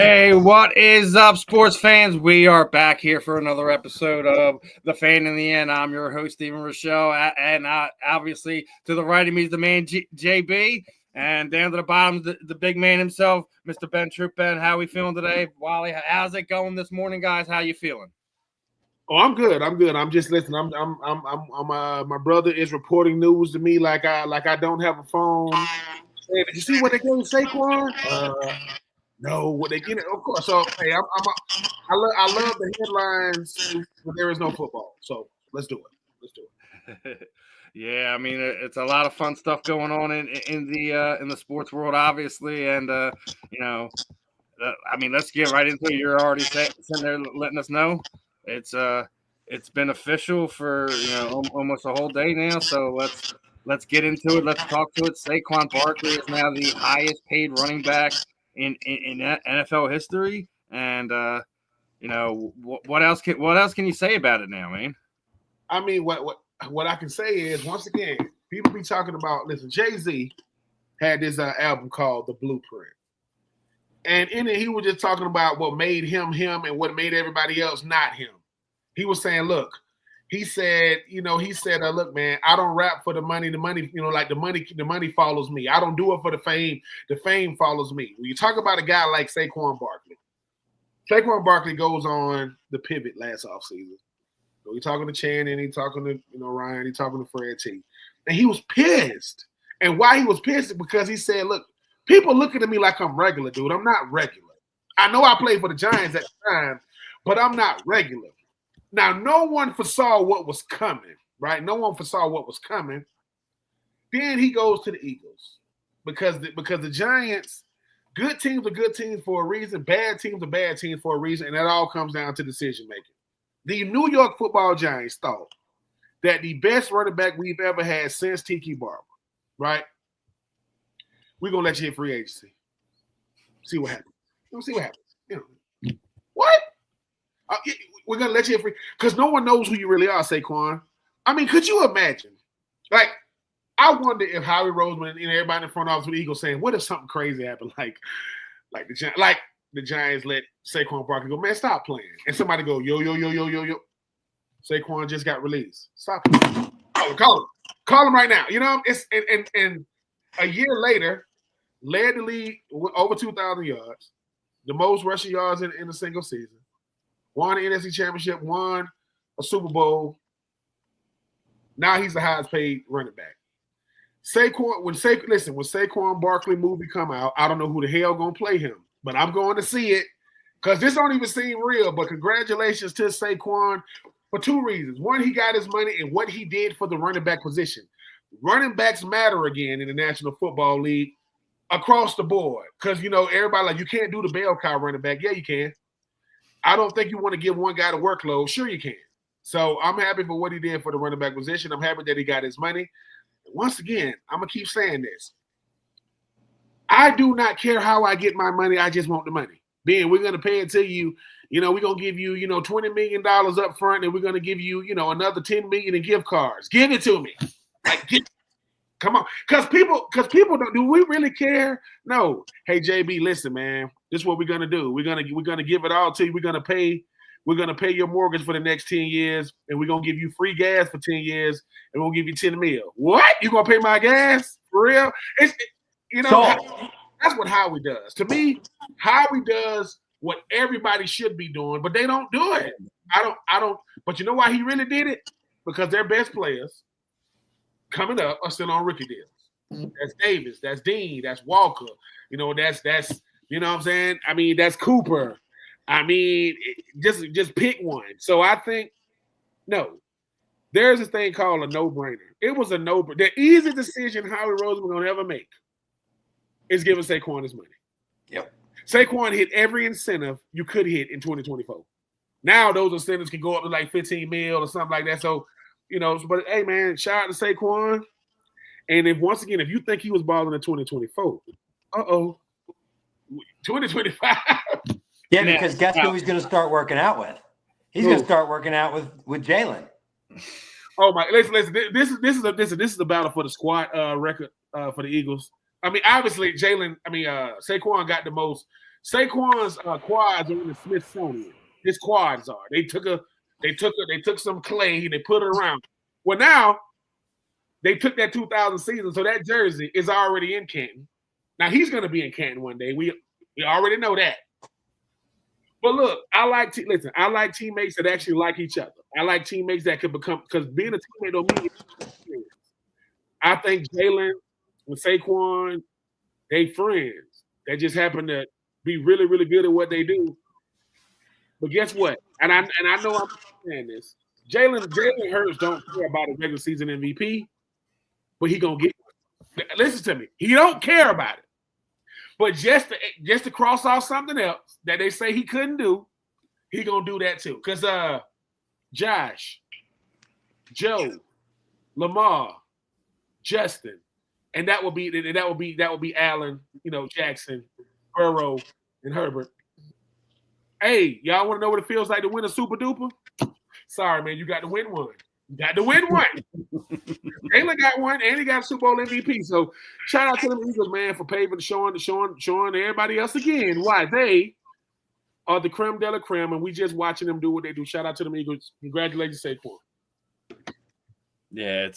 Hey, what is up, sports fans? We are back here for another episode of The Fan in the End. I'm your host, Stephen Rochelle, and obviously to the right of me is the man, JB, and down to the bottom, the big man himself, Mr. Ben Troop. Ben, how we feeling today? Wally, how's it going this morning, guys? How you feeling? Oh, I'm good. I'm just listening. My brother is reporting news to me like I don't have a phone. Hey, did you see what they gave Saquon? No, what they get? Of course. So hey, I love the headlines, but there is no football. So let's do it. Yeah, I mean it's a lot of fun stuff going on in the sports world, obviously, and I mean let's get right into it. You're already sitting there letting us know it's been official for almost a whole day now. So let's get into it. Let's talk to it. Saquon Barkley is now the highest paid running back in NFL history, and what else can you say about it now, man? I mean, what I can say is, once again, people be talking about. Listen, Jay-Z had this album called The Blueprint, and in it he was just talking about what made him and what made everybody else not him. He was saying, look, he said, look, man, I don't rap for the money. The money, the money follows me. I don't do it for the fame. The fame follows me. When you talk about a guy like Saquon Barkley goes on the pivot last offseason. So he's talking to Channing, he's talking to Ryan, he's talking to Fred T. And he was pissed. And why he was pissed is because he said, look, people looking at me like I'm regular, dude. I'm not regular. I know I played for the Giants at the time, but I'm not regular. Now, no one foresaw what was coming, right? No one foresaw what was coming. Then he goes to the Eagles because the Giants, good teams are good teams for a reason, bad teams are bad teams for a reason, and that all comes down to decision making. The New York Football Giants thought that the best running back we've ever had since Tiki Barber, right? We're gonna let you hit free agency. See what happens. See what happens. What? We're going to let you in free because no one knows who you really are, Saquon. I mean, could you imagine? Like, I wonder if Howie Roseman and everybody in the front office with the Eagles saying, what if something crazy happened? Like the Giants let Saquon Barkley go, man, stop playing. And somebody go, yo. Saquon just got released. Stop him. Call him right now. It's and a year later, led the league with over 2,000 yards, the most rushing yards in a single season. Won the NFC Championship, won a Super Bowl. Now he's the highest paid running back. When Saquon Barkley movie come out, I don't know who the hell gonna play him, but I'm going to see it because this don't even seem real. But congratulations to Saquon for two reasons. One, he got his money, and what he did for the running back position. Running backs matter again in the National Football League across the board because everybody like you can't do the bell cow running back. Yeah, you can. I don't think you want to give one guy the workload. Sure you can. So I'm happy for what he did for the running back position. I'm happy that he got his money. And once again, I'm going to keep saying this. I do not care how I get my money. I just want the money. We're going to pay it to you. We're going to give you, $20 million up front, and we're going to give you, another $10 million in gift cards. Give it to me. Come on. Because people don't. Do we really care? No. Hey, JB, listen, man. This is what we're gonna do. We're gonna give it all to you. We're gonna pay your mortgage for the next 10 years, and we're gonna give you free gas for 10 years, and we'll give you $10 million. What? You gonna pay my gas? For real? That's what Howie does. To me, Howie does what everybody should be doing, but they don't do it. I don't. But you know why he really did it? Because their best players coming up are still on rookie deals. That's Davis, that's Dean, that's Walker. That's you know what I'm saying? I mean, that's Cooper. I mean, just pick one. So I think, no, there's this thing called a no-brainer. It was a no-brainer. The easiest decision Howie Roseman going to ever make is giving Saquon his money. Yep. Saquon hit every incentive you could hit in 2024. Now those incentives can go up to like 15 mil or something like that. So, but hey, man, shout out to Saquon. And if you think he was balling in 2024, 2025. Yeah, because guess who he's going to start working out with? He's going to start working out with Jalen. Oh my! Listen. This is the battle for the squad record for the Eagles. I mean, obviously Saquon got the most Saquon's quads are in the Smithsonian. His quads are. They took some clay and they put it around. Well, now they took that 2000 season, so that jersey is already in Canton. Now he's going to be in Canton one day. We already know that. But look, I like teammates that actually like each other. I like teammates that could become, because being a teammate don't mean anything. I think Jalen and Saquon, they friends. They just happen to be really, really good at what they do. But guess what? And I know I'm saying this. Jalen Hurts don't care about a regular season MVP, but he gonna get one. Listen to me. He don't care about it. But just to cross off something else that they say he couldn't do, he gonna do that too. Because Josh, Joe, Lamar, Justin, and that will be Allen, Jackson, Burrow, and Herbert. Hey, y'all want to know what it feels like to win a Super Duper? Sorry, man, you got to win one. You got to win one. Jalen got one, and he got a Super Bowl MVP. So shout out to them Eagles, man, for paving, showing everybody else again why they are the creme de la creme, and we just watching them do what they do. Shout out to them Eagles. Congratulations, Saquon. Yeah,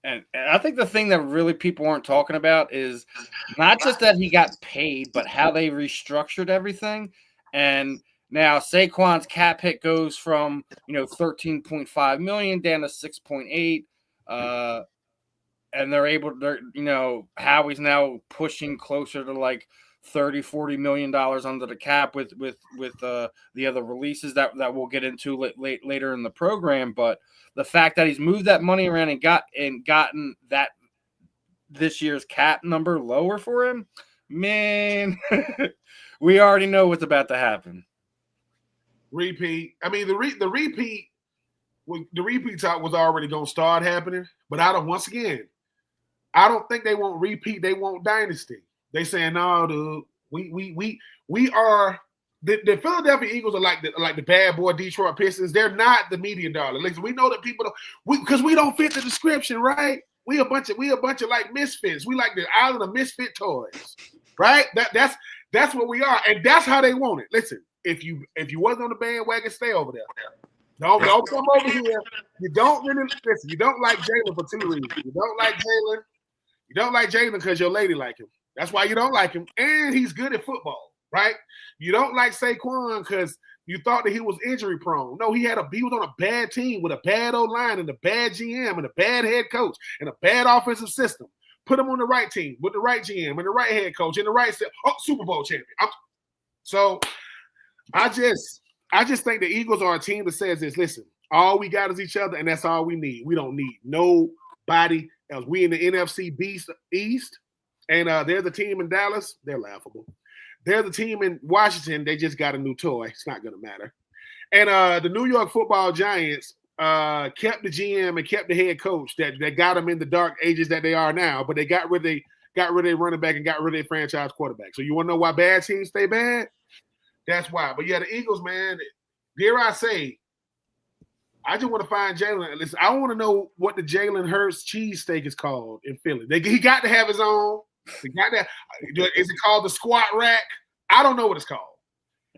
and I think the thing that really people aren't talking about is not just that he got paid, but how they restructured everything. And now Saquon's cap hit goes from, $13.5 million down to $6.8. And Howie's now pushing closer to like $30-40 million under the cap with the other releases that we'll get into later in the program. But the fact that he's moved that money around and gotten that this year's cap number lower for him, man, we already know what's about to happen. Repeat. I mean, the repeat talk was already going to start happening, but I don't think they want repeat. They want dynasty. They saying, no, dude, we are the Philadelphia Eagles are like the bad boy Detroit Pistons. They're not the media darling. Listen, we know that people because we don't fit the description, right? We a bunch of like misfits. We like the island of misfit toys, right? That's what we are, and that's how they want it. Listen, if you wasn't on the bandwagon, stay over there. Don't come over here. You don't really listen. You don't like Jalen for two reasons. You don't like Jalen because your lady like him. That's why you don't like him, and he's good at football, right? You don't like Saquon because you thought that he was injury prone. No, he was on a bad team with a bad O-line and a bad GM and a bad head coach and a bad offensive system. Put him on the right team with the right GM and the right head coach and the right Super Bowl champion. So I just think the Eagles are a team that says this. Listen, all we got is each other, and that's all we need. We don't need nobody else. We in the NFC East, and there's a team in Dallas. They're laughable. There's a team in Washington. They just got a new toy. It's not going to matter. And the New York Football Giants kept the GM and kept the head coach that got them in the dark ages that they are now. But they got rid of their running back and got rid of their franchise quarterback. So you want to know why bad teams stay bad? That's why. But yeah, the Eagles, man, dare I say, I just want to find Jalen. Listen, I want to know what the Jalen Hurts cheesesteak is called in Philly. He got to have his own. He got that. Is it called the squat rack? I don't know what it's called,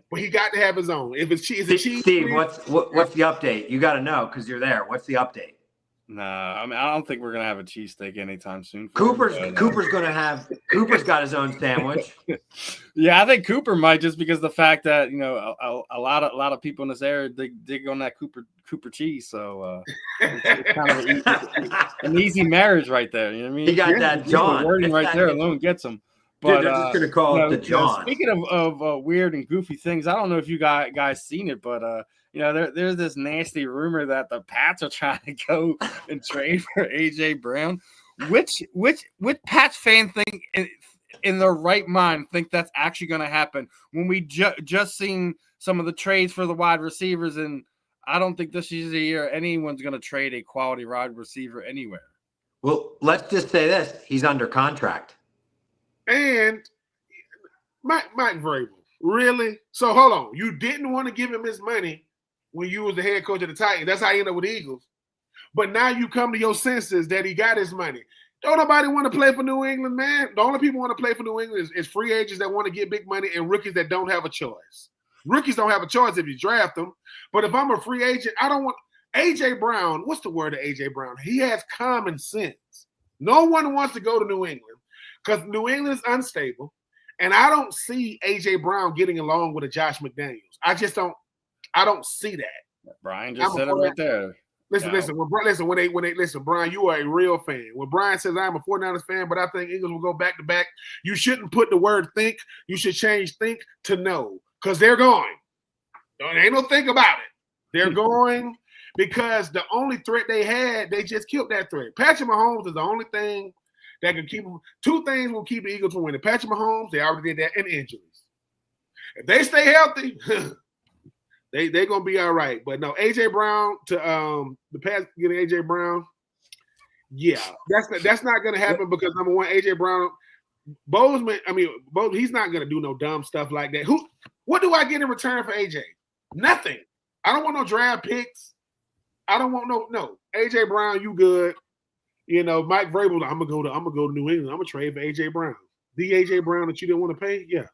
but he got to have his own. If it's cheese, Steve, what's the update? You got to know because you're there. What's the update? Nah, I mean, I don't think we're gonna have a cheesesteak anytime soon. Cooper's got his own sandwich. Yeah, I think Cooper might, just because the fact that a lot of people in this area dig on that Cooper cheese. So it's kind of an easy marriage right there. You know what I mean? He got that John. The wording right there alone gets him. But dude, they're just gonna call it the John. Speaking of weird and goofy things, I don't know if you guys seen it, but there's this nasty rumor that the Pats are trying to go and trade for AJ Brown. Which Pats fan think in their right mind think that's actually going to happen when we just seen some of the trades for the wide receivers, and I don't think this is the year anyone's going to trade a quality wide receiver anywhere. Well, let's just say this: he's under contract. And Mike Vrabel, really? So hold on, you didn't want to give him his money when you was the head coach of the Titans. That's how you end up with the Eagles. But now you come to your senses that he got his money. Don't nobody want to play for New England, man. The only people want to play for New England is free agents that want to get big money and rookies that don't have a choice. Rookies don't have a choice if you draft them. But if I'm a free agent, I don't want A.J. Brown. What's the word of A.J. Brown? He has common sense. No one wants to go to New England because New England is unstable. And I don't see A.J. Brown getting along with a Josh McDaniels. I don't see that. Brian just said it right there. Listen. Listen, Brian, you are a real fan. When Brian says I'm a 49ers fan, but I think Eagles will go back to back, you shouldn't put the word think. You should change think to know because they're going. There ain't no think about it. They're going because the only threat they had, they just killed that threat. Patrick Mahomes is the only thing that can keep them. Two things will keep the Eagles from winning. Patrick Mahomes, they already did that, and injuries. If they stay healthy, they're gonna be all right. But no, AJ Brown to the pass getting AJ Brown, yeah, that's not gonna happen because number one, AJ Brown, Bozeman, he's not gonna do no dumb stuff like that. What do I get in return for AJ? Nothing. I don't want no draft picks. I don't want no. AJ Brown, you good. You know, Mike Vrabel, I'm gonna go to New England. I'm gonna trade for AJ Brown. The AJ Brown that you didn't want to pay, yeah.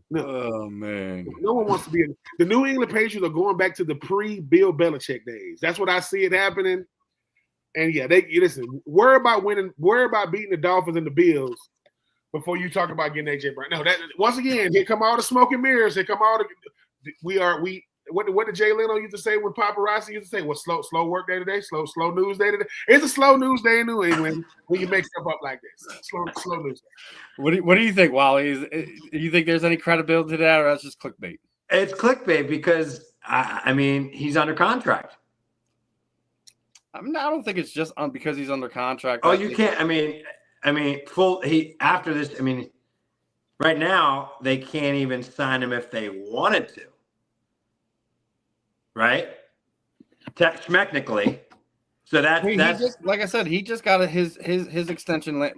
No. Oh man, no one wants to be the New England Patriots are going back to the pre-Bill Belichick days. That's what I see it happening. And yeah, listen. Worry about winning. Worry about beating the Dolphins and the Bills before you talk about getting AJ Brown. No, that once again, here come all the smoke and mirrors. Here come all the What did Jay Leno used to say when paparazzi used to say? What slow work day today? Slow news day today. It's a slow news day in New England when you make stuff up like this. Slow news day. What do you think, Wally? Do you think there's any credibility to that, or that's just clickbait? It's clickbait because he's under contract. I don't think it's just because he's under contract. Oh, you can't. After this. Right now they can't even sign him if they wanted to. Right? Technically. So that's just, like I said, he just got his extension last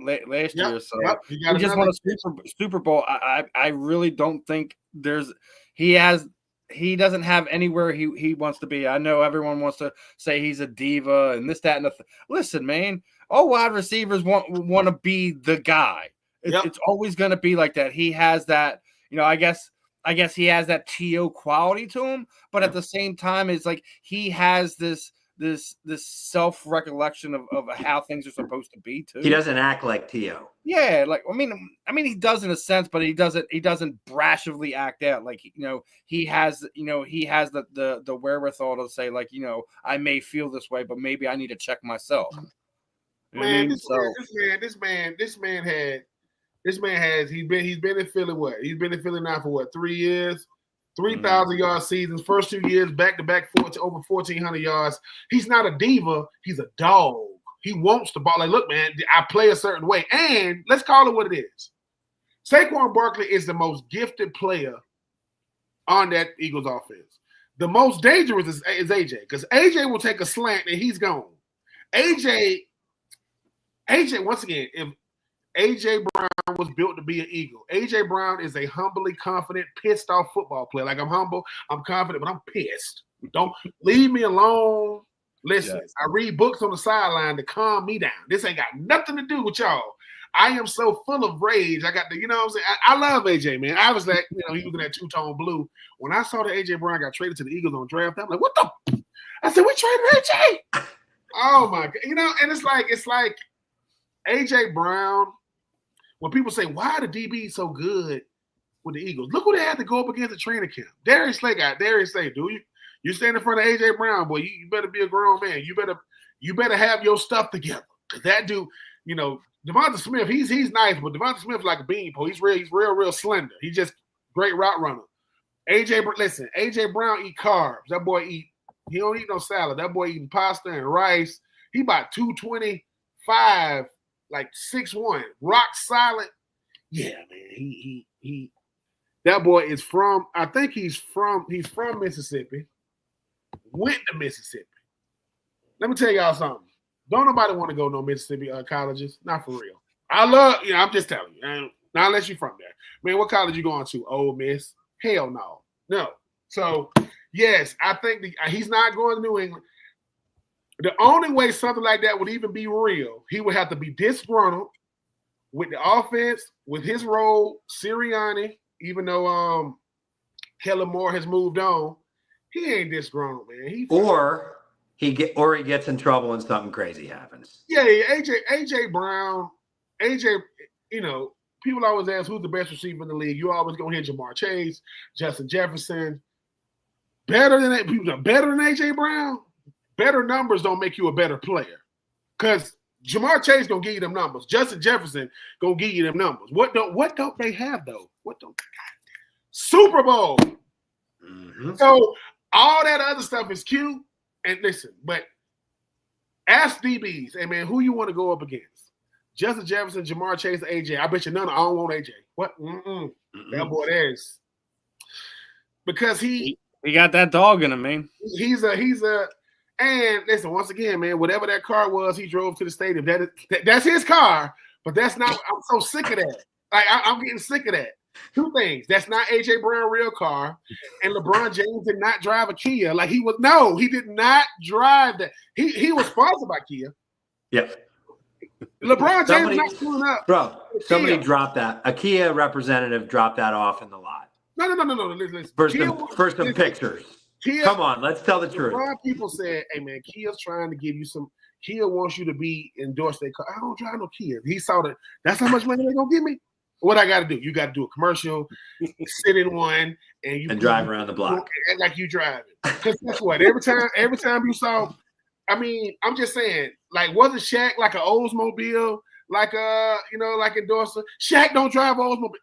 year. So he just won a Super Bowl. I really don't think he doesn't have anywhere he wants to be. I know everyone wants to say he's a diva and this, that, and the listen, man, all wide receivers want to be the guy. It's always going to be like that. He has that, I guess he has that T.O. quality to him, but at the same time, it's like he has this self-recollection of how things are supposed to be too. He doesn't act like T.O. Yeah, like he does in a sense, but he doesn't brashly act out. Like he has the wherewithal to say, like, I may feel this way, but maybe I need to check myself. This man has he's been in Philly what? He's been in Philly now for what, 3 years? 3,000 yard seasons, first 2 years, back-to-back over 1,400 yards. He's not a diva. He's a dog. He wants the ball. Like, look, man, I play a certain way. And let's call it what it is. Saquon Barkley is the most gifted player on that Eagles offense. The most dangerous is AJ because AJ will take a slant and he's gone. AJ, once again, if A.J. Brown was built to be an Eagle. A.J. Brown is a humbly confident, pissed off football player. Like, I'm humble, I'm confident, but I'm pissed. Don't leave me alone. Listen, yes. I read books on the sideline to calm me down. This ain't got nothing to do with y'all. I am so full of rage. I got the, what I'm saying? I love A.J., man. I was like, he was in that two-tone blue. When I saw that A.J. Brown got traded to the Eagles on draft, I'm like, what the? I said, we traded A.J.? Oh, my God. And it's like A.J. Brown, when people say, why are the DBs so good with the Eagles? Look who they had to go up against the training camp. Darius Slay got Darius Slay, do you? You stand in front of A.J. Brown, boy, you better be a grown man. You better have your stuff together. That dude, Devonta Smith, he's nice, but Devonta Smith like a beanpole. He's real slender. He's just great route runner. A.J. Brown eat carbs. That boy he don't eat no salad. That boy eating pasta and rice. He about 225. Like 6'1", rock solid. Yeah, man. He that boy is from, I think he's from Mississippi. Went to Mississippi. Let me tell y'all something. Don't nobody want to go no Mississippi colleges. Not for real. I'm just telling you. Not unless you're from there. Man, what college you going to? Ole Miss? Hell no. No. So, yes, I think he's not going to New England. The only way something like that would even be real, he would have to be disgruntled with the offense, with his role, Sirianni, even though Kellen Moore has moved on, he ain't disgruntled, man. Or he gets in trouble and something crazy happens. Yeah, AJ Brown, people always ask who's the best receiver in the league. You always gonna hear Jamar Chase, Justin Jefferson. Better than AJ Brown. Better numbers don't make you a better player. Because Jamar Chase gonna give you them numbers. Justin Jefferson gonna give you them numbers. What don't they have though? What don't they got? Super Bowl. Mm-hmm. So all that other stuff is cute. And listen, but ask DBs, hey man, who you want to go up against? Justin Jefferson, Jamar Chase, AJ. I bet you none. I don't want AJ. What? That boy is because he got that dog in him, man. He's a. And listen, once again, man, whatever that car was, he drove to the stadium. That's his car, but that's not. I'm so sick of that. Like I'm getting sick of that. Two things. That's not AJ Brown real car, and LeBron James did not drive a Kia. Like he did not drive that. He was sponsored by Kia. Yeah. LeBron James not pulling up. Bro, somebody dropped that. A Kia representative dropped that off in the lot. No. Listen. For some pictures. Kia, come on, let's tell the truth. People said, hey, man, Kia's trying to give you some – Kia wants you to be endorsed. I don't drive no Kia. He saw that. That's how much money they're going to give me? What I got to do? You got to do a commercial, sit in one, and drive around the block. Act like you driving. Because guess what? Every time you saw – I mean, I'm just saying, like, wasn't Shaq like an Oldsmobile, like like endorser? Shaq don't drive Oldsmobile.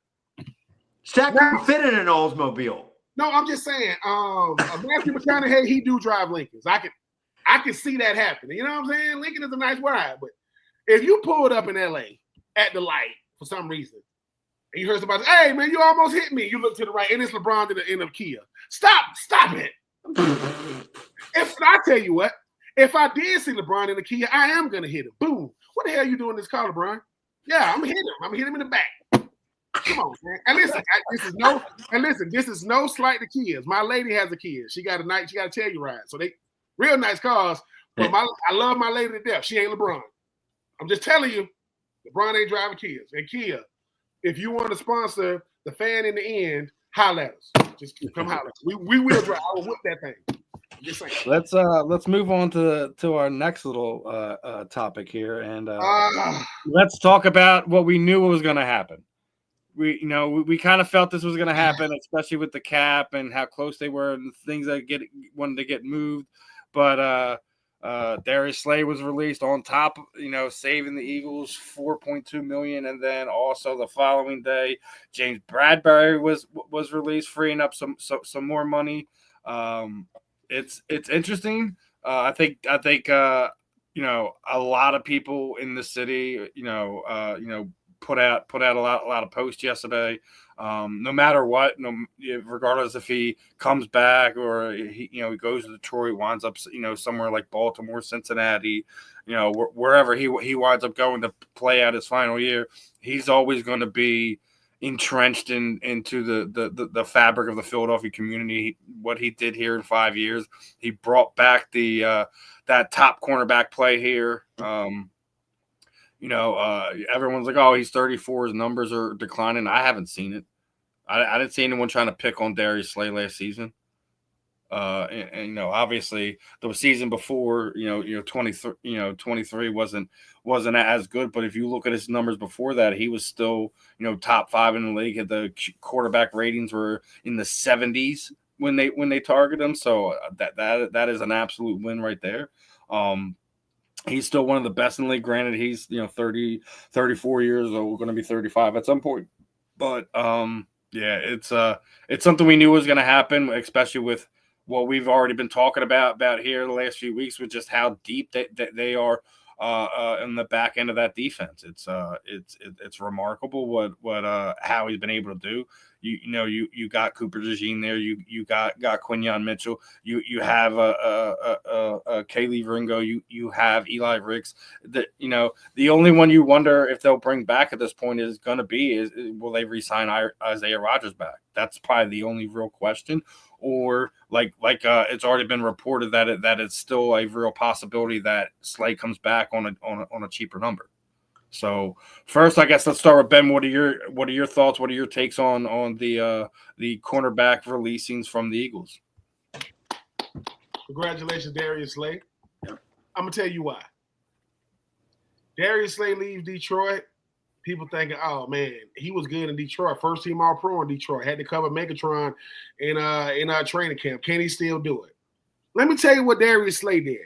Shaq can fit in an Oldsmobile. No, I'm just saying. Matthew McConaughey, he do drive Lincolns. I can see that happening. You know what I'm saying? Lincoln is a nice ride, but if you pulled up in LA at the light for some reason, and you heard somebody say, "Hey, man, you almost hit me," you look to the right, and it's LeBron to the end of Kia. Stop it. I tell you what, if I did see LeBron in the Kia, I am gonna hit him. Boom. What the hell are you doing in this car, LeBron? Yeah, I'm gonna hit him. I'm gonna hit him in the back. Come on, man. And listen, this is no slight to Kias. My lady has a Kia. She got a Telluride. So they real nice cars. But I love my lady to death. She ain't LeBron. I'm just telling you, LeBron ain't driving Kias. And Kia, if you want to sponsor the fan in the end, holler at us. Just come holler. We will drive. I will whip that thing. Just saying. Let's move on to our next little topic here, and let's talk about what we knew was going to happen. We kind of felt this was going to happen, especially with the cap and how close they were and things that wanted to get moved. But Darius Slay was released on top, saving the Eagles $4.2 million, and then also the following day, James Bradbury was released, freeing up some more money. It's interesting. I think a lot of people in the city, put out a lot of posts yesterday. No matter what, regardless if he comes back or he goes to Detroit, winds up somewhere like Baltimore, Cincinnati, wherever he winds up going to play out his final year, he's always going to be entrenched into the fabric of the Philadelphia community. What he did here in 5 years, he brought back that top cornerback play here. Everyone's like, oh, he's 34. His numbers are declining. I haven't seen it. I didn't see anyone trying to pick on Darius Slay last season. Obviously the season before, 23 wasn't as good. But if you look at his numbers before that, he was still, top 5 in the league. The quarterback ratings were in the 70s when they target him. So that is an absolute win right there. He's still one of the best in the league. Granted, he's 34 years old, going to be 35 at some point. But it's something we knew was going to happen, especially with what we've already been talking about here the last few weeks, with just how deep they are in the back end of that defense. It's remarkable what how he's been able to do. You got Cooper DeJean there. You got Quinyon Mitchell. You have Kaylee Ringo. You have Eli Ricks. The only one you wonder if they'll bring back at this point is going to be will they re-sign Isaiah Rodgers back? That's probably the only real question. or like it's already been reported that it's still a real possibility that Slay comes back on a cheaper number. So first, I guess let's start with Ben. What are your thoughts? What are your takes on the cornerback releasings from the Eagles? Congratulations, Darius Slay. I'm gonna tell you why. Darius Slay leaves Detroit. People thinking, oh man, he was good in Detroit. First team All Pro in Detroit. Had to cover Megatron in our training camp. Can he still do it? Let me tell you what Darius Slay did.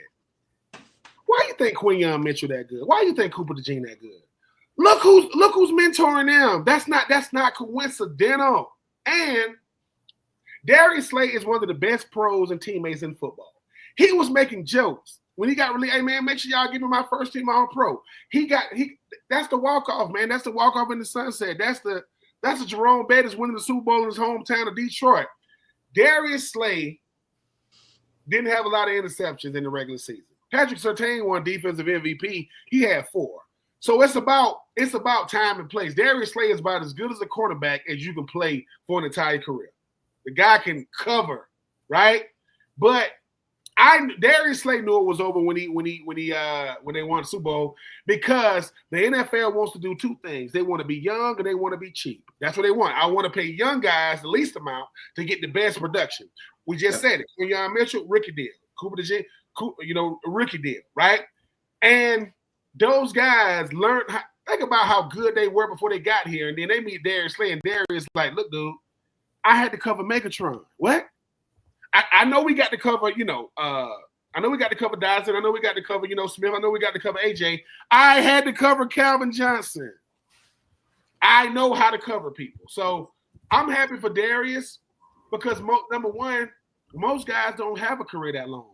Why you think Quinyon Mitchell that good? Why you think Cooper DeJean that good? Look who's mentoring them. That's not coincidental. And Darius Slay is one of the best pros and teammates in football. He was making jokes when he got released. Hey man, make sure y'all give me my first team All Pro. That's the walk off, man. That's the walk off in the sunset. That's the Jerome Bettis winning the Super Bowl in his hometown of Detroit. Darius Slay didn't have a lot of interceptions in the regular season. Patrick Surtain won defensive MVP. He had 4. So it's about time and place. Darius Slay is about as good as a quarterback as you can play for an entire career. The guy can cover, right? But Darius Slay knew it was over when they won the Super Bowl, because the NFL wants to do 2 things. They want to be young and they want to be cheap. That's what they want. I want to pay young guys the least amount to get the best production. We just said it. Quinyon Mitchell, rookie deal. Cooper DeJean, rookie deal, right? And those guys learned. Think about how good they were before they got here, and then they meet Darius Slay, and Darius like, look, dude, I had to cover Megatron. What? I know we got to cover, I know we got to cover Dyson. I know we got to cover, Smith. I know we got to cover AJ. I had to cover Calvin Johnson. I know how to cover people. So I'm happy for Darius because, number one, most guys don't have a career that long.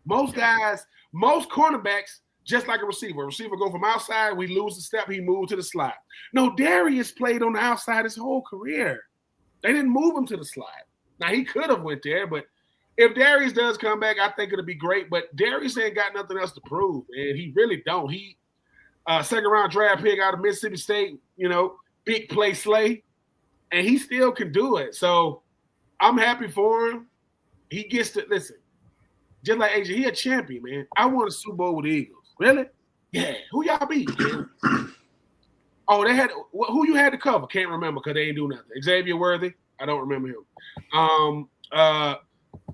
Most cornerbacks, just like a receiver. A receiver go from outside, we lose the step, he moved to the slot. No, Darius played on the outside his whole career. They didn't move him to the slot. Now, he could have went there, but if Darius does come back, I think it'll be great. But Darius ain't got nothing else to prove, and he really don't. He second-round draft pick out of Mississippi State, big play Slay, and he still can do it. So I'm happy for him. He gets to – listen, just like AJ, he a champion, man. I won a Super Bowl with the Eagles. Really? Yeah. Who y'all beat? Oh, they had – who you had to cover? Can't remember because they ain't do nothing. Xavier Worthy? I don't remember him.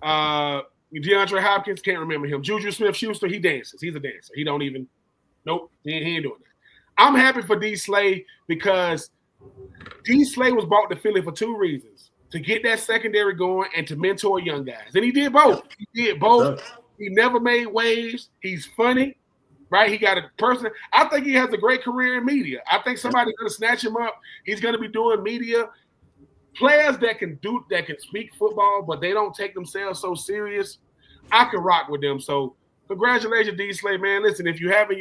DeAndre Hopkins, can't remember him. Juju Smith-Schuster, he dances. He's a dancer. He don't even – nope, he ain't doing that. I'm happy for D. Slay because D. Slay was brought to Philly for 2 reasons. To get that secondary going and to mentor young guys. And he did both. He never made waves. He's funny, right? He got a person. I think he has a great career in media. I think somebody's going to snatch him up. He's going to be doing media. Players that can speak football, but they don't take themselves so serious, I can rock with them. So congratulations, D. Slay, man. Listen, if you're having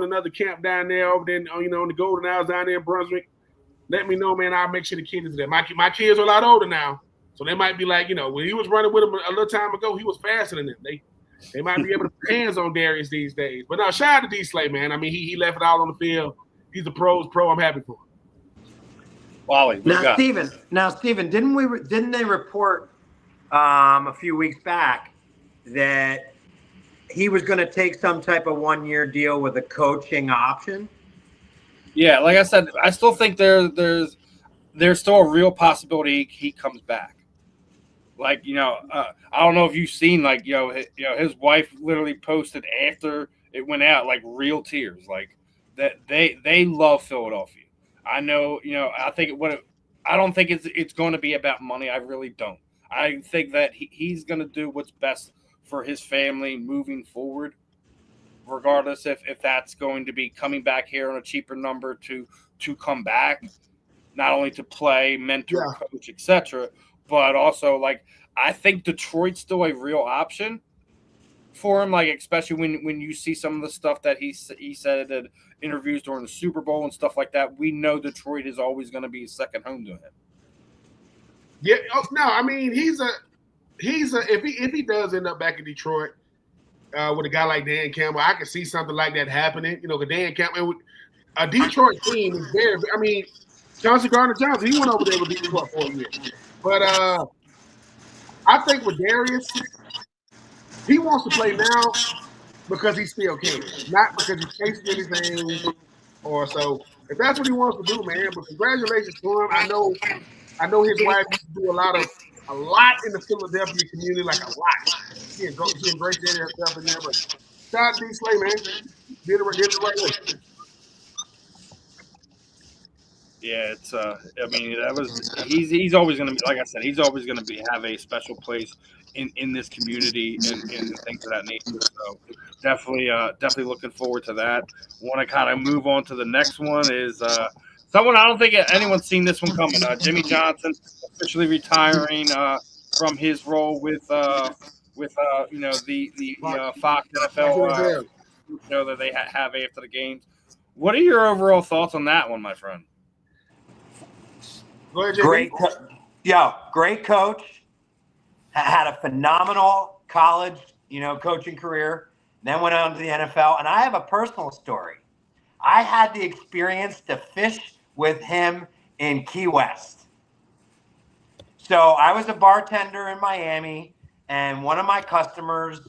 another camp down there over there, on the Golden Isles down there in Brunswick, let me know, man. I'll make sure the kids are there. My kids are a lot older now, so they might be like, when he was running with them a little time ago, he was faster than them. They might be able to put hands on Darius these days. But no, shout out to D. Slay, man. I mean, he left it all on the field. He's a pro. I'm happy for him. Wally, now, Steven, didn't they report a few weeks back that he was going to take some type of 1-year deal with a coaching option? Yeah, like I said, I still think there's still a real possibility he comes back. Like, I don't know if you've seen, like, his wife literally posted after it went out, like, real tears, like that they love Philadelphia. I know, I don't think it's going to be about money. I really don't. I think that he's going to do what's best for his family moving forward, regardless if that's going to be coming back here on a cheaper number to come back, not only to play, mentor, coach, etc., but also, like, I think Detroit's still a real option for him, like, especially when you see some of the stuff that he said at interviews during the Super Bowl and stuff like that. We know Detroit is always going to be a second home to him. Yeah, no, I mean, if he does end up back in Detroit with a guy like Dan Campbell, I can see something like that happening. Because Dan Campbell, a Detroit team is very. I mean, Johnson Gardner Johnson, he went over there with Detroit for a year, but I think with Darius, he wants to play now because he still can, not because he's chasing anything or so. If that's what he wants to do, man, but congratulations to him. I know his wife used to do a lot in the Philadelphia community, like a lot. She embraced herself in there, but shout out to D Slay, man. Did it the right way. Yeah, it's I mean, he's always gonna be, like I said, he's always gonna have a special place in this community and things of that nature. So definitely looking forward to that. Want to kind of move on to the next one is someone I don't think anyone's seen this one coming. Jimmy Johnson officially retiring from his role with you know the Fox NFL show that they have after the games. What are your overall thoughts on that one, my friend? Great coach. Had a phenomenal college, coaching career. Then went on to the NFL. And I have a personal story. I had the experience to fish with him in Key West. So I was a bartender in Miami, and one of my customers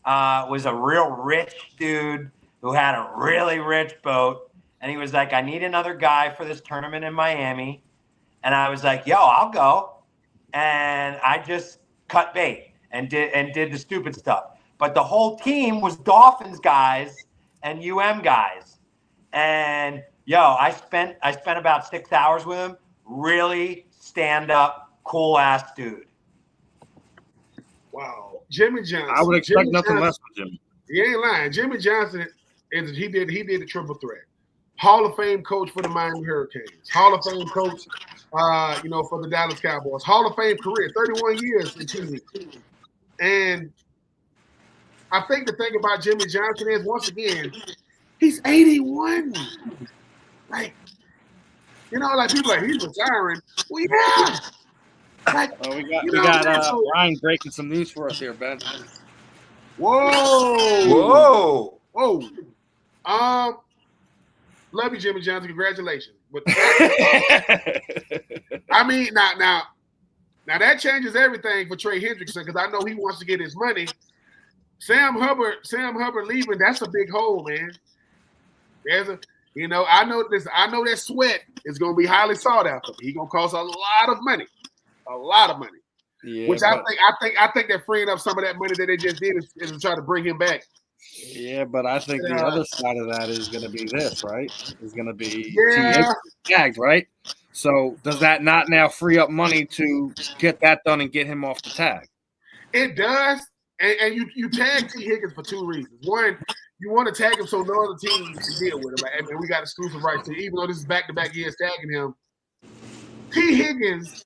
was a real rich dude who had a really rich boat. And he was like, I need another guy for this tournament in Miami. And I was like, yo, I'll go. And I just cut bait and did the stupid stuff. But the whole team was Dolphins guys and guys. And I spent about 6 hours with him. Really stand up, cool ass dude. Wow. Jimmy Johnson. I would expect nothing less from Jimmy. He ain't lying. Jimmy Johnson he did the triple threat. Hall of Fame coach for the Miami Hurricanes. Hall of Fame coach for the Dallas Cowboys. Hall of Fame career, 31 years in TV. And I think the thing about Jimmy Johnson is, once again, he's 81. Like, people are like, he's retiring. Well, yeah. Like, we got Ryan breaking some news for us here, Ben. Whoa. Love you, Jimmy Johnson. Congratulations. But I mean, now that changes everything for Trey Hendrickson, because I know he wants to get his money. Sam Hubbard leaving, that's a big hole, man. I know that Sweat is going to be highly sought after. He's going to cost a lot of money. Yeah, which I think they're freeing up some of that money that they just did is to try to bring him back. Yeah, but I think the other side of that is going to be this, right? Is going to be tagged, right? So does that not now free up money to get that done and get him off the tag? It does, and you tag T. Higgins for two reasons. One, you want to tag him so no other teams can deal with him, and we got exclusive rights to him. Even though this is back-to-back years tagging him, T. Higgins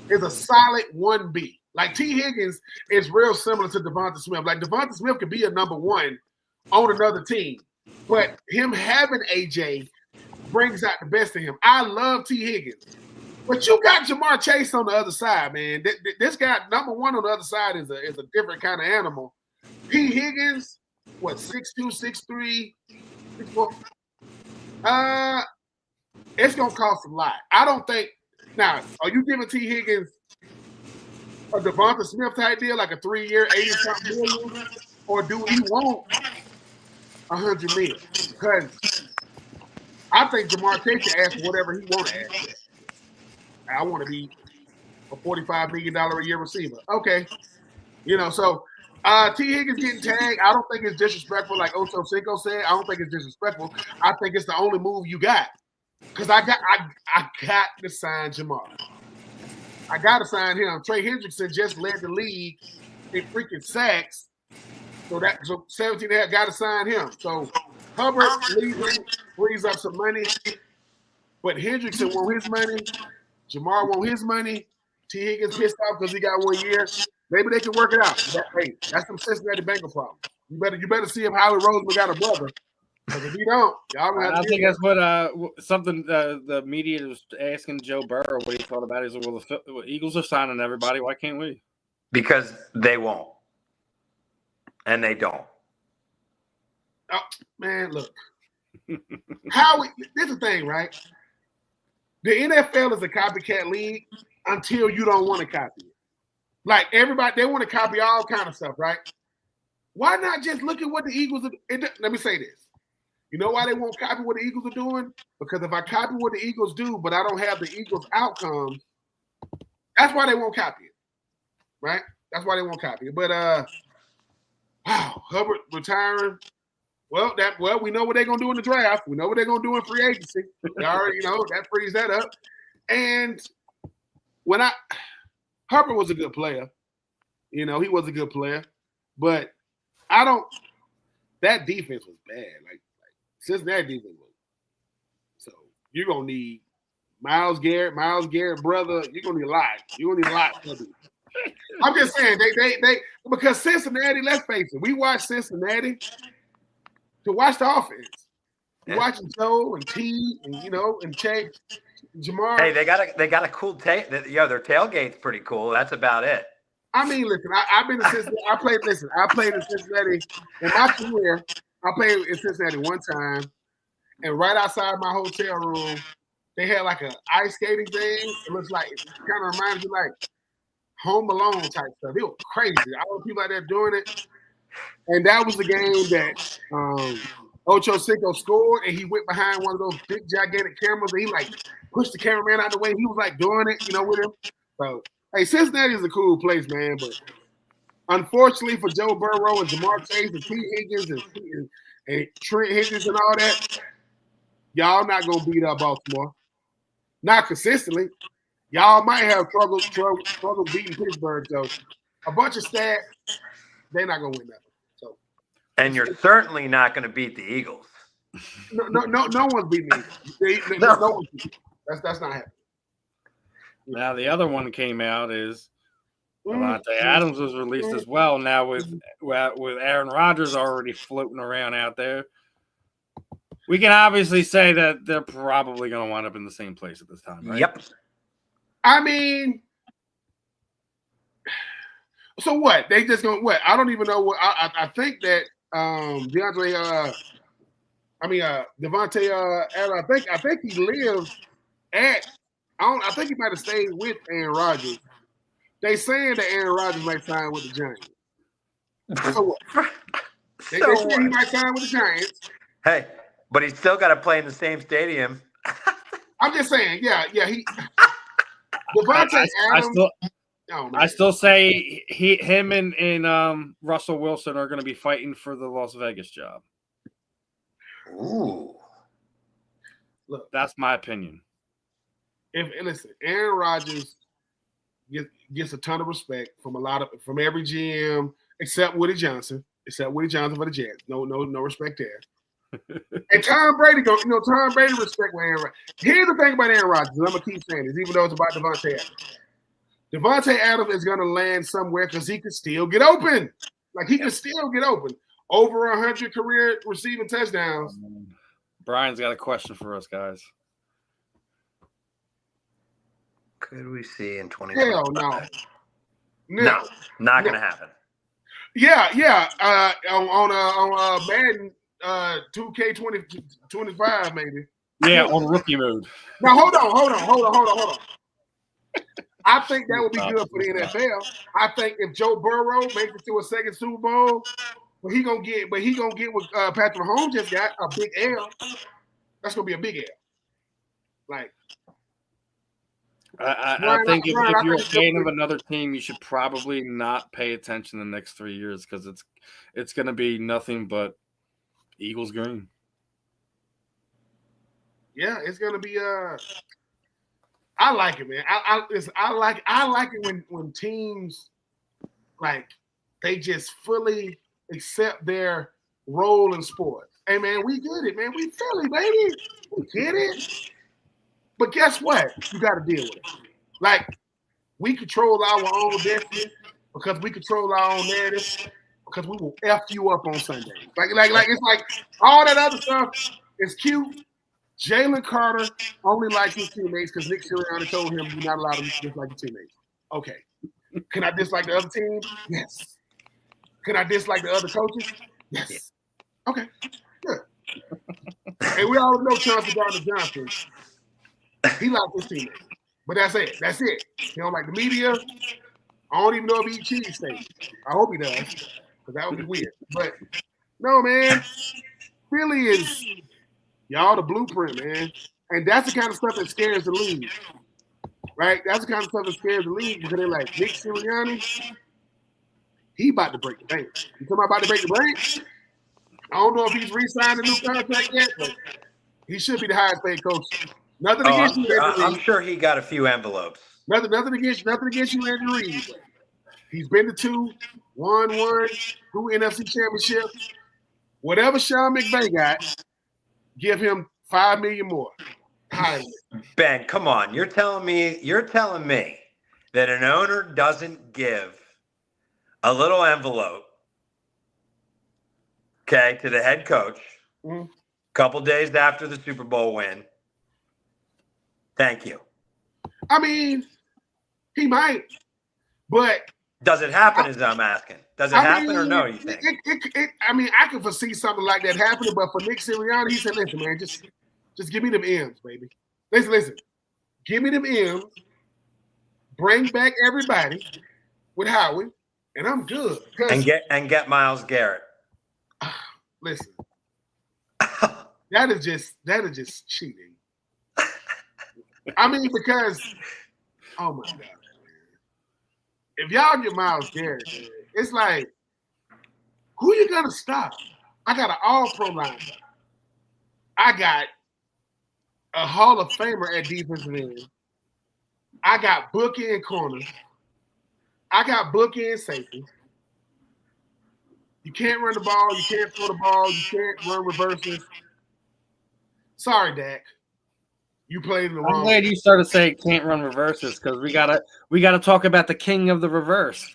is a solid 1B. Like, T. Higgins is real similar to Devonta Smith. Like, Devonta Smith could be a number one on another team, but him having AJ brings out the best in him. I love T. Higgins, but you got Jamar Chase on the other side, man. This guy, number one on the other side, is a different kind of animal. T. Higgins, 6'2", 6'3", 6'4"? It's going to cost a lot. I don't think – now, are you giving T. Higgins a Devonta Smith type deal, like a 3-year, 80-something million, or do he want $100 million? Because I think Jamar Chase can ask for whatever he wants to ask. I want to be a $45 million a year receiver. Okay. So T. Higgins getting tagged, I don't think it's disrespectful, like Ocho Cinco said. I don't think it's disrespectful. I think it's the only move you got. Because I got to sign Jamar. I got to sign him. Trey Hendrickson just led the league in freaking sacks. So 17 got to sign him. So Hubbard leaving frees up some money. But Hendrickson want his money. Jamar want his money. T. Higgins pissed off because he got 1 year. Maybe they can work it out. That's some Cincinnati Bengal problem. You better see if Howie Roseman got a brother. Because if you don't, y'all gonna have to. I think that's what something the media was asking Joe Burrow what he thought about. Is well, the Eagles are signing everybody. Why can't we? Because they won't, and they don't. Oh man, look. This is the thing, right? The NFL is a copycat league until you don't want to copy it. Like everybody, they want to copy all kind of stuff, right? Why not just look at what the Eagles are? Let me say this. You know why they won't copy what the Eagles are doing? Because if I copy what the Eagles do, but I don't have the Eagles' outcomes, that's why they won't copy it, right? That's why they won't copy it. But wow, Hubbard retiring. Well, we know what they're gonna do in the draft. We know what they're gonna do in free agency. They already that frees that up. And Hubbard was a good player. He was a good player, but that defense was bad. Like Cincinnati defense was. So you're gonna need Myles Garrett, brother. You're gonna need a lot. You're gonna need a lot. I'm just saying they because Cincinnati. Let's face it, we watch Cincinnati to watch the offense. You're watching Joe and T and and Chase, Jamar. Hey, they got a cool their tailgate's pretty cool. That's about it. I mean, listen, I've been to Cincinnati. I played in Cincinnati in my career. I played in Cincinnati one time, and right outside my hotel room, they had like an ice skating thing. It looks like it kind of reminds you like Home Alone type stuff. It was crazy. All the people out there doing it, and that was the game that Ocho Cinco scored, and he went behind one of those big gigantic cameras, and he like pushed the cameraman out of the way. He was like doing it, with him. So. Hey, Cincinnati is a cool place, man, but unfortunately for Joe Burrow and Jamar Chase and T. Higgins and Trent Higgins and all that, y'all not going to beat up Baltimore. Not consistently. Y'all might have trouble beating Pittsburgh, so a bunch of stats, they're not going to win that. So, and you're certainly not going to beat the Eagles. No one's beating the Eagles. No one's beating them. That's not happening. Now the other one came out is Davante Adams was released as well. Now with Aaron Rodgers already floating around out there, we can obviously say that they're probably going to wind up in the same place at this time, right? Yep. I mean, so what? They just going what? I don't even know what. I think that Davante Adams. I think he lives at. I think he might have stayed with Aaron Rodgers. They saying that Aaron Rodgers might sign with the Giants. So what? They saying he might sign with the Giants. Hey, but he's still got to play in the same stadium. I'm just saying, yeah. Davante Adams. I still say him and Russell Wilson are going to be fighting for the Las Vegas job. Ooh, look, that's my opinion. Listen, Aaron Rodgers gets a ton of respect from from every GM except Woody Johnson for the Jets. No respect there. And Tom Brady Tom Brady respect with Aaron Rodgers. Here's the thing about Aaron Rodgers, and I'm gonna keep saying this, even though it's about Davante Adams. Davante Adams is gonna land somewhere because he could still get open. Like he can still get open. Over 100 career receiving touchdowns. Brian's got a question for us, guys. Could we see in 2020? Hell no. Not going to happen. Yeah. On Madden 2K25 maybe. Yeah, on rookie mode. Now hold on. I think that would be good for the NFL. I think if Joe Burrow makes it to a second Super Bowl, but he gonna get what Patrick Mahomes just got, a big L. That's gonna be a big L. Like. I think if you're a fan of another team, you should probably not pay attention the next 3 years because it's going to be nothing but Eagles green. Yeah, it's going to be. I like it, man. I like it when teams like they just fully accept their role in sports. Hey, man, we get it, man. We Philly, baby. We get it. But guess what? You got to deal with it. Like, we control our own destiny because we control our own narrative because we will F you up on Sunday. Like it's like all that other stuff is cute. Jalen Carter only likes his teammates because Nick Sirianni told him you're not allowed to dislike your teammates. Okay. Can I dislike the other team? Yes. Can I dislike the other coaches? Yes. Okay. Good. And we all know Chauncey Gardner-Johnson. He likes his teammates. But that's it. He don't like the media. I don't even know if he eats cheesesteak. I hope he does, because that would be weird. But no, man, Philly is y'all the blueprint, man. And that's the kind of stuff that scares the league. Right? That's the kind of stuff that scares the league because they're like, Nick Sirianni, he about to break the bank. You talking about to break the bank? I don't know if he's re-signed a new contract yet, but he should be the highest paid coach. Nothing against you, Andrew I'm Reid. sure he got a few envelopes. Nothing against you, Andrew Reid. He's been to 2, won 1, 2 NFC championships. Whatever Sean McVay got, give him $5 million more. Ben, come on. You're telling me that an owner doesn't give a little envelope, okay, to the head coach a couple days after the Super Bowl win. Thank you. I mean, he might, but does it happen? Is I'm asking. Does it happen or no? You think? I can foresee something like that happening, but for Nick Sirianni, he said, "Listen, man, just give me them M's, baby. Listen, give me them M's. Bring back everybody with Howie, and I'm good." And get Myles Garrett. Listen, that is just cheating. I mean, because oh my God, man. If y'all get Myles Garrett, man, it's like, who you gonna stop? I got an all-pro linebacker. I got a Hall of Famer at defensive end. I got bookend corners. I got bookend safety. You can't run the ball. You can't throw the ball. You can't run reverses. Sorry, Dak. You played in the wrong. I'm glad you started saying can't run reverses because we gotta talk about the king of the reverse.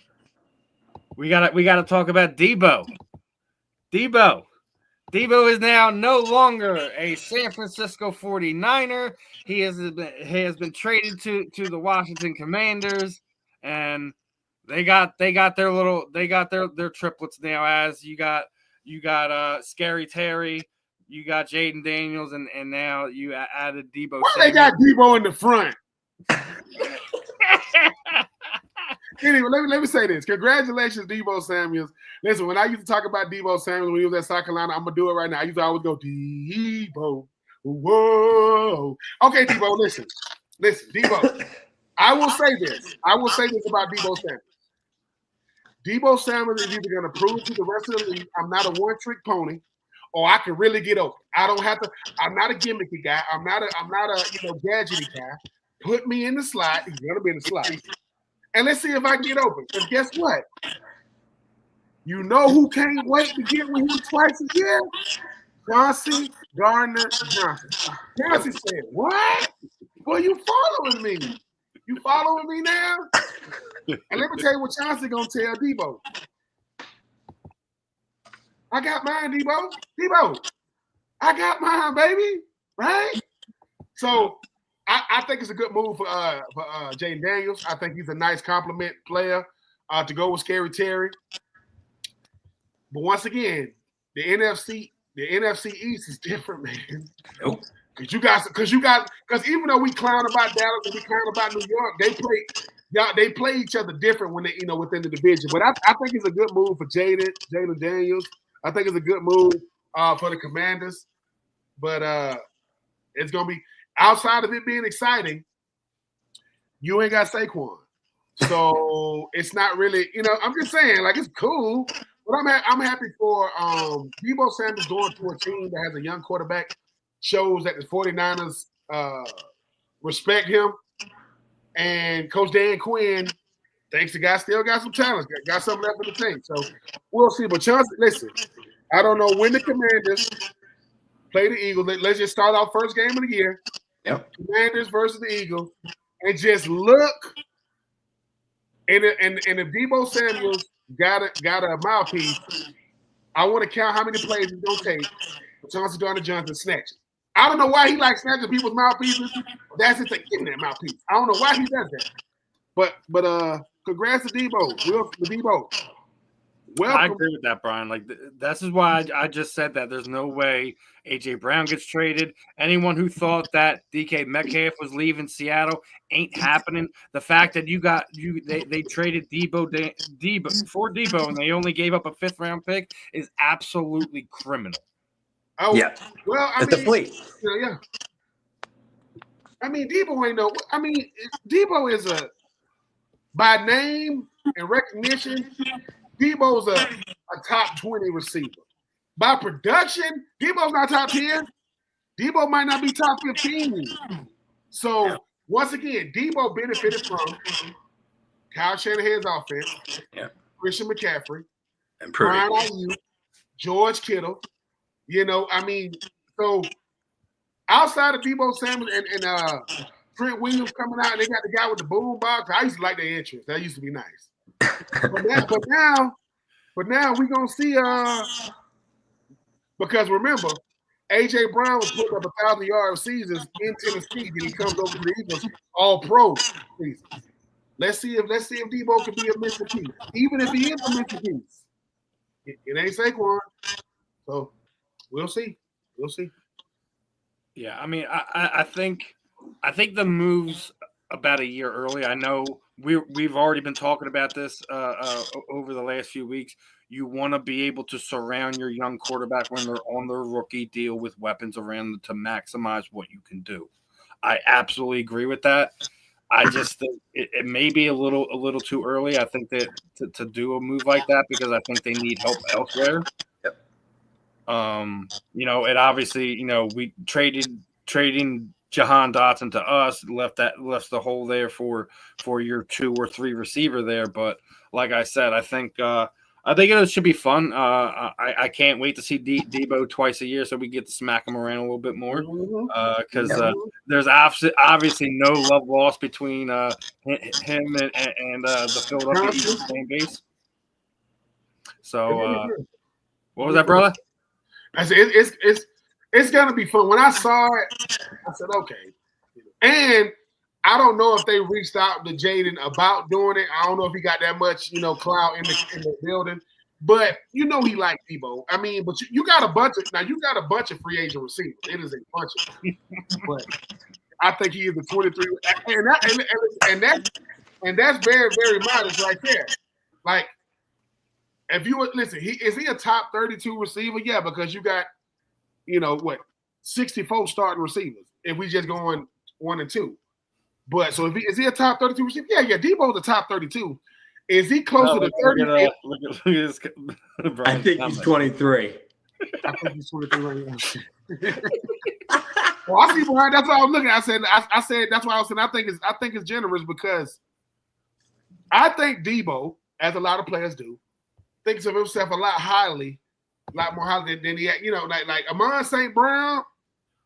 We gotta talk about Debo. Debo is now no longer a San Francisco 49er. He has been traded to the Washington Commanders, and they got their triplets now. As you got Scary Terry. You got Jaden Daniels, and now you added Debo. Why they got Debo in the front? Anyway, let me say this. Congratulations, Debo Samuels. Listen, when I used to talk about Debo Samuels when he was at South Carolina, I'm going to do it right now. I used to always go, Debo. Whoa. Okay, Debo, listen, Debo. I will say this about Debo Samuels. Debo Samuels is either going to prove to the rest of the league I'm not a one-trick pony, or I can really get open. I don't have to. I'm not a gimmicky guy. I'm not a gadgety guy. Put me in the slot. He's gonna be in the slot, and let's see if I can get open. Because guess what? You know who can't wait to get with him twice a year? Chauncey Gardner-Johnson. Chauncey said, "What? Well, you following me? You following me now?" And let me tell you what Chauncey gonna tell Debo. I got mine, Debo. Debo, I got mine, baby. Right? So I think it's a good move for Jaden Daniels. I think he's a nice compliment player to go with Scary Terry. But once again, the NFC East is different, man. Nope. Because even though we clown about Dallas and we clown about New York, they play each other different when they within the division. But I think it's a good move for Jalen Daniels. I think it's a good move for the Commanders, but it's going to be outside of it being exciting. You ain't got Saquon, so it's not really. I'm just saying, like, it's cool, but I'm happy for Debo Samuels going to a team that has a young quarterback. Shows that the 49ers respect him, and Coach Dan Quinn thinks the guy still got some talent, got something left in the tank. So we'll see. But Chauncey, listen, I don't know when the Commanders play the Eagles. Let's just start our first game of the year. Yep. Commanders versus the Eagles, and just look. And if Debo Samuels got a mouthpiece, I want to count how many plays he's gonna take for Chauncey Gardner-Johnson snatching. I don't know why he likes snatching people's mouthpieces. That's his thing, getting that mouthpiece. I don't know why he does that. But congrats to Debo. Debo. Welcome. I agree with that, Brian. Like, this is why I just said that there's no way A.J. Brown gets traded. Anyone who thought that DK Metcalf was leaving Seattle ain't happening. The fact that they traded Debo for Debo and they only gave up a 5th-round pick is absolutely criminal. Oh, yeah. Well, It's a fleet. Yeah. I mean, Debo ain't no. I mean, Debo is by name and recognition. Debo's a top 20 receiver. By production, Debo's not top 10. Debo might not be top 15. So once again, Debo benefited from Kyle Shanahan's offense, Christian McCaffrey, and Brian Ayuk, George Kittle. I mean, so outside of Debo Samuel and Trent Williams coming out, and they got the guy with the boom box. I used to like their entrance. That used to be nice. But now we're gonna see because remember, A.J. Brown was putting up 1,000-yard seasons in Tennessee, and he comes over to the Eagles all pro seasons. Let's see if Debo can be a missing piece. Even if he is a missing piece, it ain't Saquon. So we'll see. Yeah, I mean, I think the moves about a year early. I know we've already been talking about this over the last few weeks. You want to be able to surround your young quarterback when they're on their rookie deal with weapons around them to maximize what you can do. I absolutely agree with that. I just think it may be a little too early. I think that to do a move like that because I think they need help elsewhere. It obviously, we trading Jahan Dotson to us left the hole there for your 2 or 3 receiver there. But like I said, I think it should be fun. I can't wait to see Debo twice a year so we get to smack him around a little bit more because there's obviously no love lost between him and the Philadelphia Eagles fan base. So what was that, brother? I said it's gonna be fun. When I saw it, I said, okay. And I don't know if they reached out to Jaden about doing it. I don't know if he got that much, clout in the building. But he liked Debo. I mean, but you got a bunch of free agent receivers. It is a bunch of them. But I think he is the 23, and that's very, very modest right there. Like, if you would listen, is he a top 32 receiver? Yeah, because you got, 64 starting receivers. If we just going 1 and 2, but so is he a top 32 receiver? Yeah. Debo's a top 32. Is he closer to 30? Look at this. I think he's 23. I think he's 23 right now. Well, I see Brian. That's what I was looking at. I said that's why I was saying I think it's generous because I think Debo, as a lot of players do, thinks of himself a lot more highly than he, like Amon St. Brown.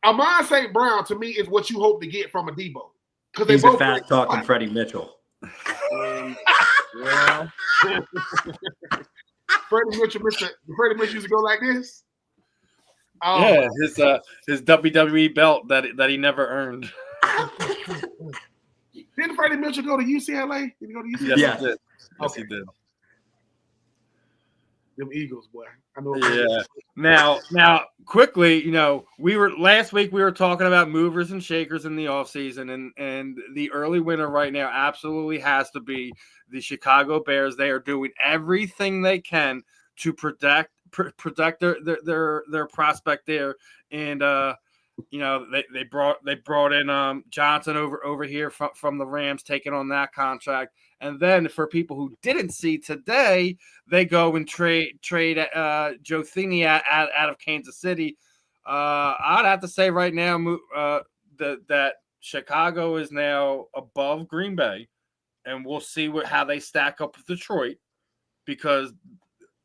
Amon St. Brown to me is what you hope to get from a Debo because he's a fast talking Freddie Mitchell. Yeah. Freddie Mitchell used to go like this. Yeah, his WWE belt that he never earned. Didn't Freddie Mitchell go to UCLA? Did he go to UCLA? Yes, he did. Yes, he did. Them Eagles, boy. I know. Yeah. Now, quickly, last week we were talking about movers and shakers in the offseason, and the early winner right now absolutely has to be the Chicago Bears. They are doing everything they can to protect their prospect there, and they brought in Johnson over here from the Rams, taking on that contract. And then for people who didn't see today, they go and trade Joe Thuney out of Kansas City. I'd have to say right now that Chicago is now above Green Bay, and we'll see how they stack up with Detroit, because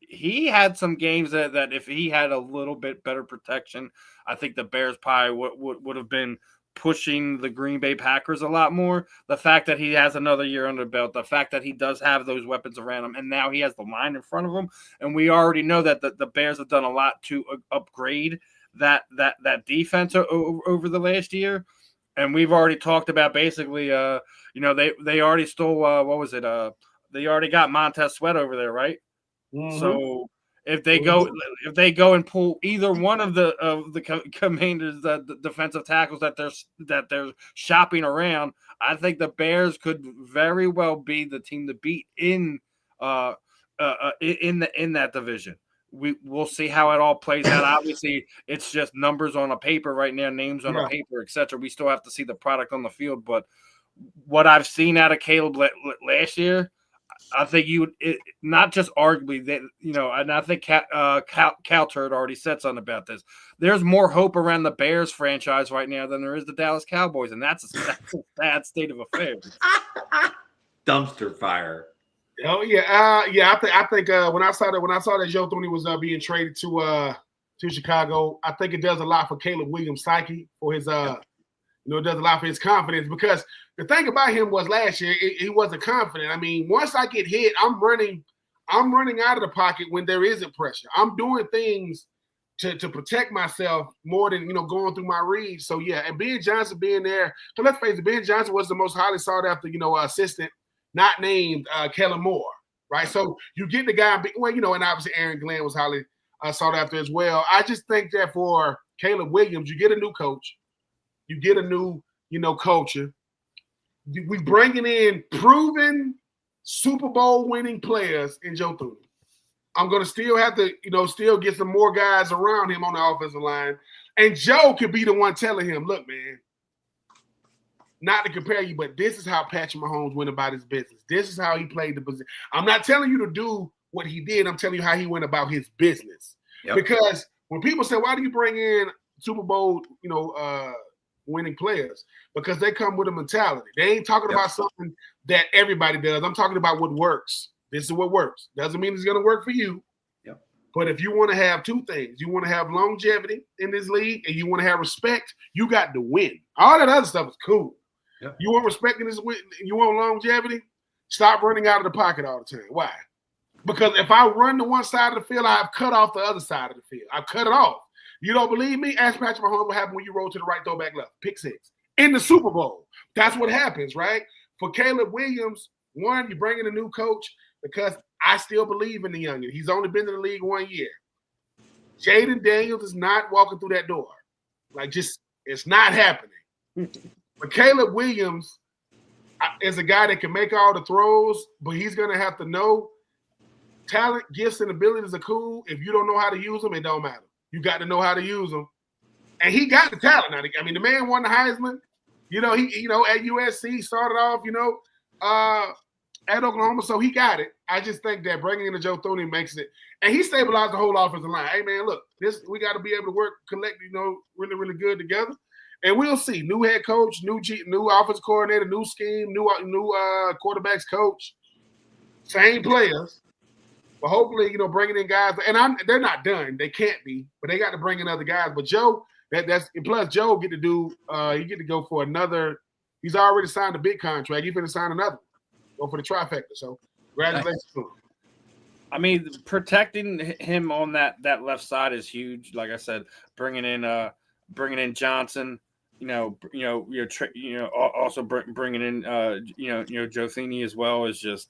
he had some games that if he had a little bit better protection, I think the Bears probably would have been pushing the Green Bay Packers a lot more. The fact that he has another year under the belt, the fact that he does have those weapons around him, and now he has the line in front of him, and we already know that the Bears have done a lot to upgrade that defense over the last year. And we've already talked about basically, they already stole what was it? They already got Montez Sweat over there, right? Mm-hmm. So if they go and pull either one of the Commanders, the defensive tackles that they're shopping around, I think the Bears could very well be the team to beat in that division. We'll see how it all plays out. Obviously, it's just numbers on a paper right now, names on a paper, etc. We still have to see the product on the field, but what I've seen out of Caleb last year, I think not just arguably that, and I think Cal Turd already said something about this. There's more hope around the Bears franchise right now than there is the Dallas Cowboys, and that's a bad state of affairs. Dumpster fire. Oh yeah, I think when I saw that Joe Thuney was being traded to Chicago, I think it does a lot for Caleb Williams' psyche, for his it does a lot for his confidence, because the thing about him was last year he wasn't confident. I mean, once I get hit, I'm running out of the pocket when there isn't pressure. I'm doing things to protect myself more than going through my reads. So yeah, and Ben Johnson being there, so let's face it, Ben Johnson was the most highly sought after assistant, not named Kellen Moore, right? So you get the guy, and obviously Aaron Glenn was highly sought after as well. I just think that for Caleb Williams, you get a new coach, you get a new culture. We bringing in proven Super Bowl winning players in Joe Thuney. I'm going to still have to, still get some more guys around him on the offensive line. And Joe could be the one telling him, look, man, not to compare you, but this is how Patrick Mahomes went about his business. This is how he played the position. I'm not telling you to do what he did. I'm telling you how he went about his business. Yep. Because when people say, why do you bring in Super Bowl, winning players? Because they come with a mentality. They ain't talking about something that everybody does. I'm talking about what works. This is what works. Doesn't mean it's going to work for you. Yep. But if you want to have two things, you want to have longevity in this league and you want to have respect, you got to win. All that other stuff is cool. Yep. You want respect in this, you want longevity, stop running out of the pocket all the time. Why? Because if I run to one side of the field, I've cut off the other side of the field. I've cut it off. You don't believe me? Ask Patrick Mahomes what happened when you roll to the right, throw back left. Pick six. In the Super Bowl. That's what happens, right? For Caleb Williams, one, you bring in a new coach because I still believe in the youngin. He's only been in the league 1 year. Jaden Daniels is not walking through that door. It's not happening. But Caleb Williams is a guy that can make all the throws, but he's going to have to know talent, gifts, and abilities are cool. If you don't know how to use them, it don't matter. You got to know how to use them. And he got the talent. I mean, the man won the Heisman. He at USC started off, at Oklahoma, so he got it. I just think that bringing in the Joe Thuney makes it, and he stabilized the whole offensive line. Hey, man, look, we got to be able to work collectively, really, really good together. And we'll see. New head coach, new offensive coordinator, new scheme, new quarterbacks coach, same players. But hopefully, bringing in guys, and they're not done. They can't be, but they got to bring in other guys. But Joe, plus Joe get to go for another. He's already signed a big contract. He's going to sign another. Go for the trifecta. So congratulations to him. I mean, protecting him on that left side is huge. Like I said, bringing in Johnson, also bringing in Joe Thuney as well is just.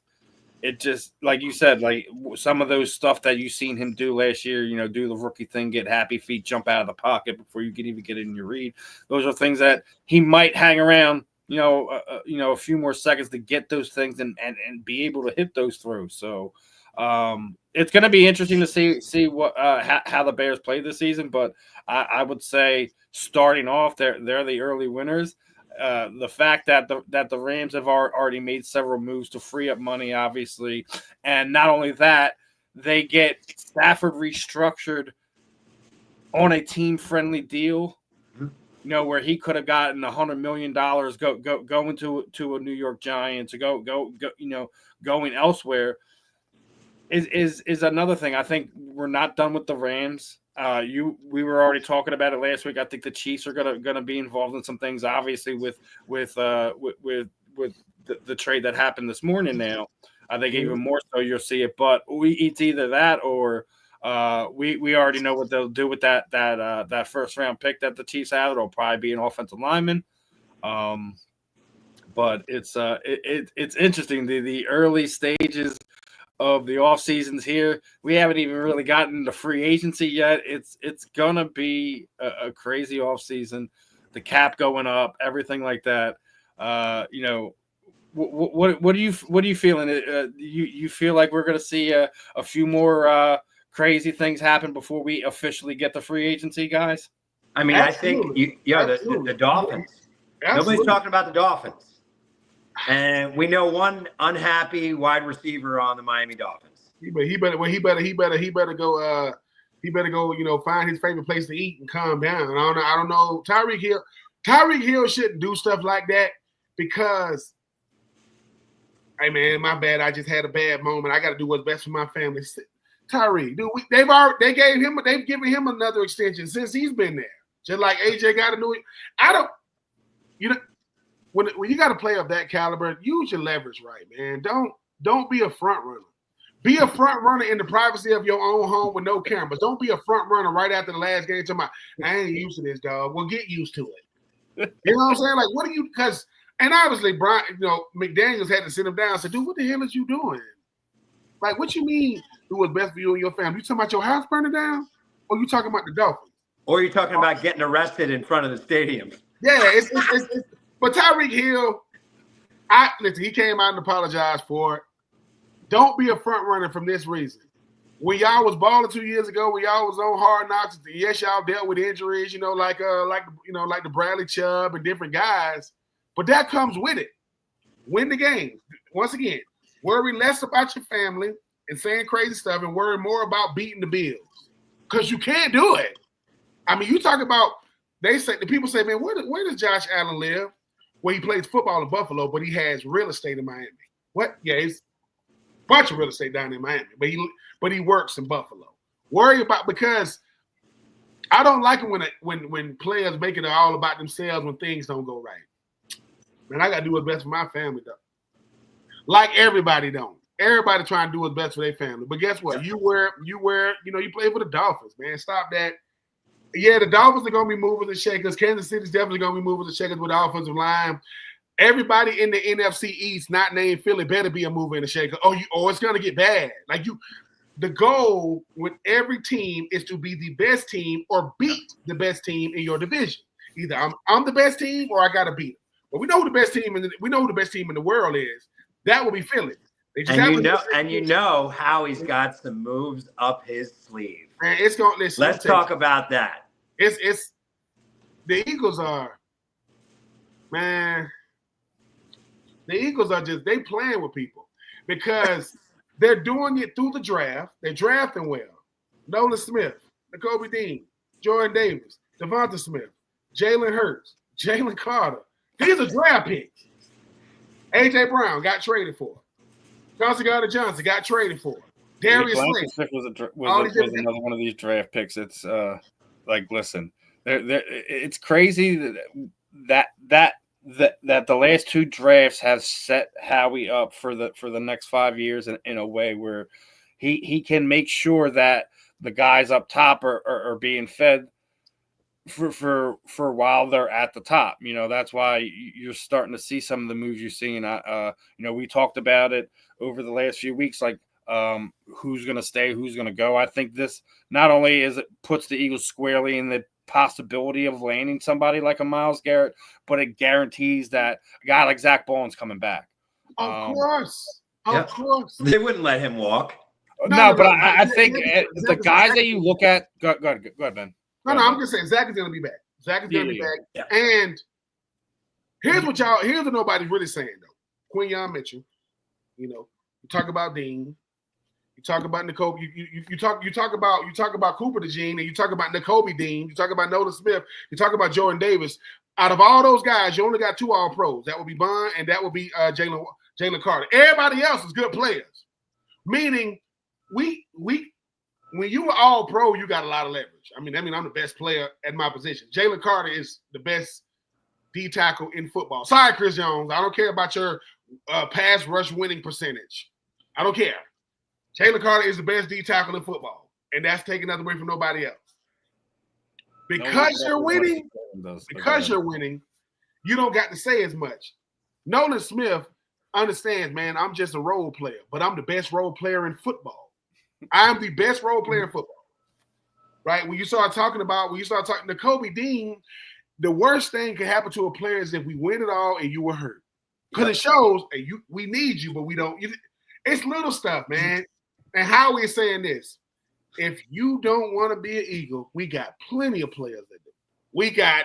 It just, like you said, like some of those stuff that you seen him do last year, do the rookie thing, get happy feet, jump out of the pocket before you can even get in your read. Those are things that he might hang around, a few more seconds to get those things and be able to hit those throws. So it's going to be interesting to see what how the Bears play this season. But I would say starting off, they're the early winners. The fact that the Rams have already made several moves to free up money, obviously, and not only that, they get Stafford restructured on a team-friendly deal, where he could have gotten $100 million going to a New York Giants, going elsewhere. Is another thing. I think we're not done with the Rams. We were already talking about it last week. I think the Chiefs are gonna be involved in some things, obviously with the trade that happened this morning. Now, I think even more so you'll see it. But it's either that or we already know what they'll do with that first round pick that the Chiefs have. It'll probably be an offensive lineman. But it's interesting the early stages of the off seasons here. We haven't even really gotten into free agency yet. It's gonna be a crazy off season, the cap going up, everything like that. What are you feeling? You feel like we're gonna see a few more crazy things happen before we officially get the free agency, guys? I mean, Absolutely. I think the Dolphins. Absolutely. Nobody's talking about the Dolphins. And we know one unhappy wide receiver on the Miami Dolphins. He better go. He better go. Find his favorite place to eat and calm down. I don't know. Tyreek Hill shouldn't do stuff like that because, hey man, my bad. I just had a bad moment. I got to do what's best for my family. Tyreek, dude, they've given him another extension since he's been there. Just like AJ got a new. When you got a player of that caliber, use your leverage right, man. Don't be a front runner. Be a front runner in the privacy of your own home with no cameras. Don't be a front runner right after the last game. Talking about, I ain't used to this, dog. Well, get used to it. You know what I'm saying? Like, what are you? And obviously, Brian, McDaniels had to sit him down and say, dude, what the hell is you doing? Like, what you mean do what's best for you and your family? You talking about your house burning down, or you talking about the Dolphins? Or you talking about getting arrested in front of the stadium? Yeah, it's but Tyreek Hill, listen, he came out and apologized for it. Don't be a front runner from this reason. When y'all was balling 2 years ago, when y'all was on Hard Knocks, yes, y'all dealt with injuries, like the Bradley Chubb and different guys, but that comes with it. Win the game. Once again, worry less about your family and saying crazy stuff and worry more about beating the Bills because you can't do it. I mean, you talk about, the people say, man, where does Josh Allen live? Well, he plays football in Buffalo, but he has real estate in Miami. What? Yeah, it's a bunch of real estate down in Miami, but he works in Buffalo. Worry about, because I don't like it when players make it all about themselves when things don't go right. Man, I got to do what's best for my family, though. Like everybody don't. Everybody trying to do what's best for their family. But guess what? You play for the Dolphins, man. Stop that. Yeah, the Dolphins are going to be movers and shakers. Kansas City's definitely going to be movers and shakers with the offensive line. Everybody in the NFC East, not named Philly, better be a mover and a shaker. Or it's going to get bad. The goal with every team is to be the best team or beat the best team in your division. Either I'm the best team or I got to beat them. But we know who the best team in the world is. That will be Philly. You know how he's got some moves up his sleeve. Man, let's talk about that. It's the Eagles are, man. The Eagles are they playing with people because they're doing it through the draft. They're drafting well. Nolan Smith, Nakobe Dean, Jordan Davis, Devonta Smith, Jalen Hurts, Jalen Carter. These are draft picks. A.J. Brown got traded for. Johnson got traded for. Darius Smith was another one of these draft picks. It's listen, it's crazy that the last two drafts have set Howie up for the next 5 years in a way where he can make sure that the guys up top are being fed for while they're at the top. That's why you're starting to see some of the moves you're seeing. We talked about it over the last few weeks, who's going to stay, who's going to go. I think this not only puts the Eagles squarely in the possibility of landing somebody like a Myles Garrett, but it guarantees that a guy like Zach Bowen's coming back. Of course. They wouldn't let him walk. But I think the guys that you look at, go ahead, Ben. No, I'm just saying Zach is going to be back. Zach is going to be back. Yeah. And here's what nobody's really saying, though. Quinyon Mitchell, you talk about Dean, you talk about Nakobe, you talk about Cooper DeJean, and you talk about Nakobe Dean, you talk about Nolan Smith, you talk about Jordan Davis. Out of all those guys, you only got two All-Pros. That would be Bond and that would be Jalen Carter. Everybody else is good players. Meaning, when you were All-Pro, you got a lot of leverage. I mean, I'm the best player at my position. Jalen Carter is the best D tackle in football. Sorry, Chris Jones. I don't care about your pass rush winning percentage. I don't care. Jalen Carter is the best D tackle in football, and that's taking nothing away from nobody else. Because you're winning, you don't got to say as much. Nolan Smith, understands, man, I'm just a role player, but I'm the best role player in football. I'm the best role player in football. Right? When you start talking to Kobe Dean, the worst thing can happen to a player is if we win it all and you were hurt. Because it shows, hey, we need you, but we don't. It's little stuff, man. And Howie is saying this. If you don't want to be an Eagle, we got plenty of players that do. We got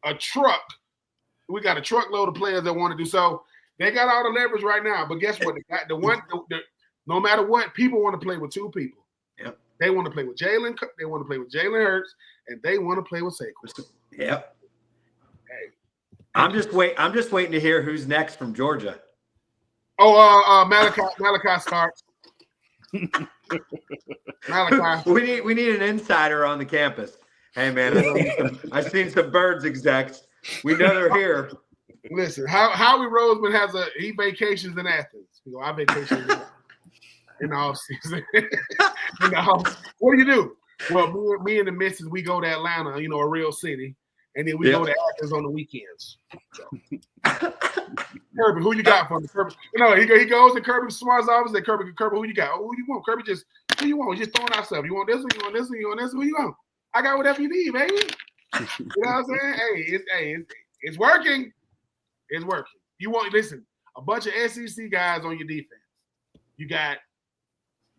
a truck. We got a truckload of players that want to do so. They got all the leverage right now. But guess what? They got no matter what, people want to play with two people. Yep. They want to play with Jalen. They want to play with Jalen Hurts, and they want to play with Saquon. Yep. Hey, I'm just waiting to hear who's next from Georgia. Oh, Malachi starts. Malachi. We need an insider on the campus. Hey man, I've seen some Birds execs. We know they're here. Listen, Howie Roseman he vacations in Athens. I vacation in the off season. What do? Well, me and the missus, we go to Atlanta, a real city, and then we go to Athens on the weekends. So. Kirby, who you got for me? Kirby, he goes to Kirby Smart's office and Kirby, who you got? Oh, who you want? Kirby who you want? Just throwing out stuff. You want this one? You want this one? You want this one? Who you want? I got whatever you need, baby. You know what I'm saying? It's working. It's working. Listen, a bunch of SEC guys on your defense. You got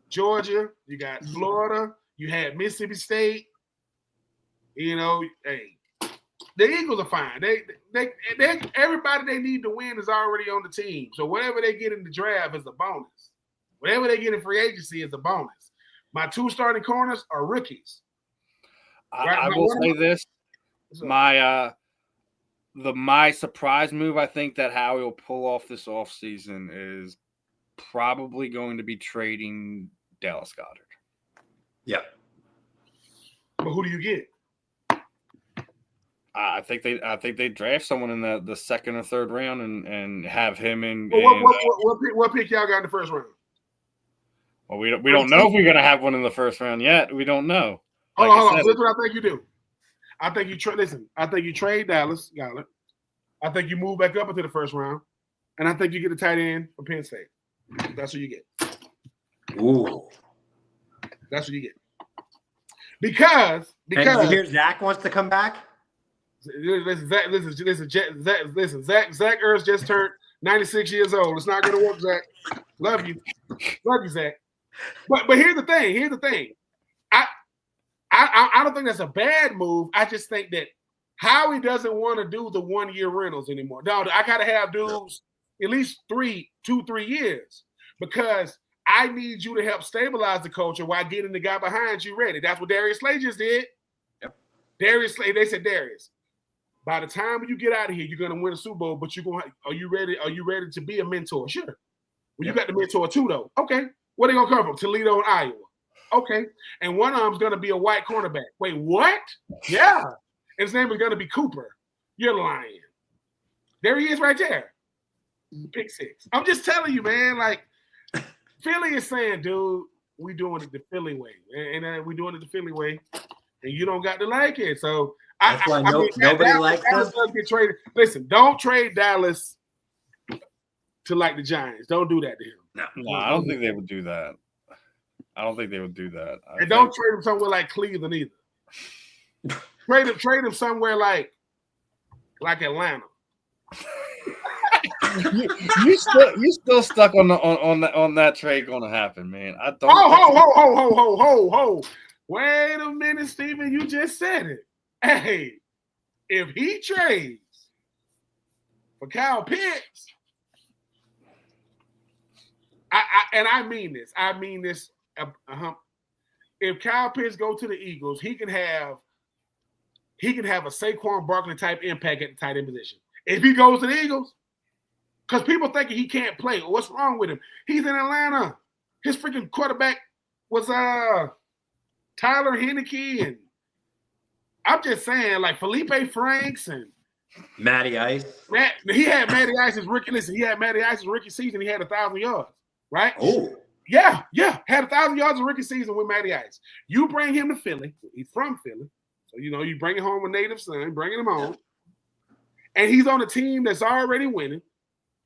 Georgia, you got Florida, you had Mississippi State. The Eagles are fine. They everybody they need to win is already on the team. So whatever they get in the draft is a bonus. Whatever they get in free agency is a bonus. My two starting corners are rookies. I will say this. My surprise move I think that Howie will pull off this offseason is probably going to be trading Dallas Goedert. Yeah. But who do you get? I think they draft someone in the second or third round and have him in. Well, what pick y'all got in the first round? Well, we don't know if we're gonna have one in the first round yet. We don't know. Hold on. This is what I think you do. I think you trade Dallas Goedert. I think you move back up into the first round, and I think you get a tight end from Penn State. That's what you get. Ooh. That's what you get. Because and you hear Zach wants to come back. Listen, Zach Ertz just turned 96 years old. It's not going to work, Zach. Love you, Zach. But here's the thing. I don't think that's a bad move. I just think that Howie doesn't want to do the 1 year rentals anymore. No, I got to have dudes at least 2-3 years because I need you to help stabilize the culture while getting the guy behind you ready. That's what Darius Slay just did. Yep. Darius Slay, they said, Darius, by the time you get out of here, you're going to win a Super Bowl, but are you ready? Are you ready to be a mentor? Sure. Well, you got the mentor too, though. Okay. Where they going to come from? Toledo and Iowa. Okay. And one of them's going to be a white cornerback. Wait, what? Yeah. And his name is going to be Cooper. You're lying. There he is right there. Pick six. I'm just telling you, man, like, Philly is saying, dude, we doing it the Philly way. And we doing it the Philly way. And you don't got to like it. So that's why nobody likes Dallas doesn't get traded. Listen, don't trade Dallas to like the Giants. Don't do that to him. No, I don't think they would do that. And don't trade him somewhere like Cleveland either. trade him somewhere like Atlanta. you still stuck on that trade going to happen, man. I don't. Ho. Wait a minute, Steven. You just said it. Hey, if he trades for Kyle Pitts, I mean this. If Kyle Pitts go to the Eagles, he can have a Saquon Barkley type impact at the tight end position. If he goes to the Eagles, because people thinking he can't play. What's wrong with him? He's in Atlanta. His freaking quarterback was Tyler Heineke, and I'm just saying, like Felipe Franks and Matty Ice. He had Matty Ice's rookie. Listen, he had Matty Ice's rookie season. He had 1,000 yards, right? Oh, yeah, had 1,000 yards in rookie season with Matty Ice. You bring him to Philly. He's from Philly, so you bring him home a native son, bringing him home, and he's on a team that's already winning.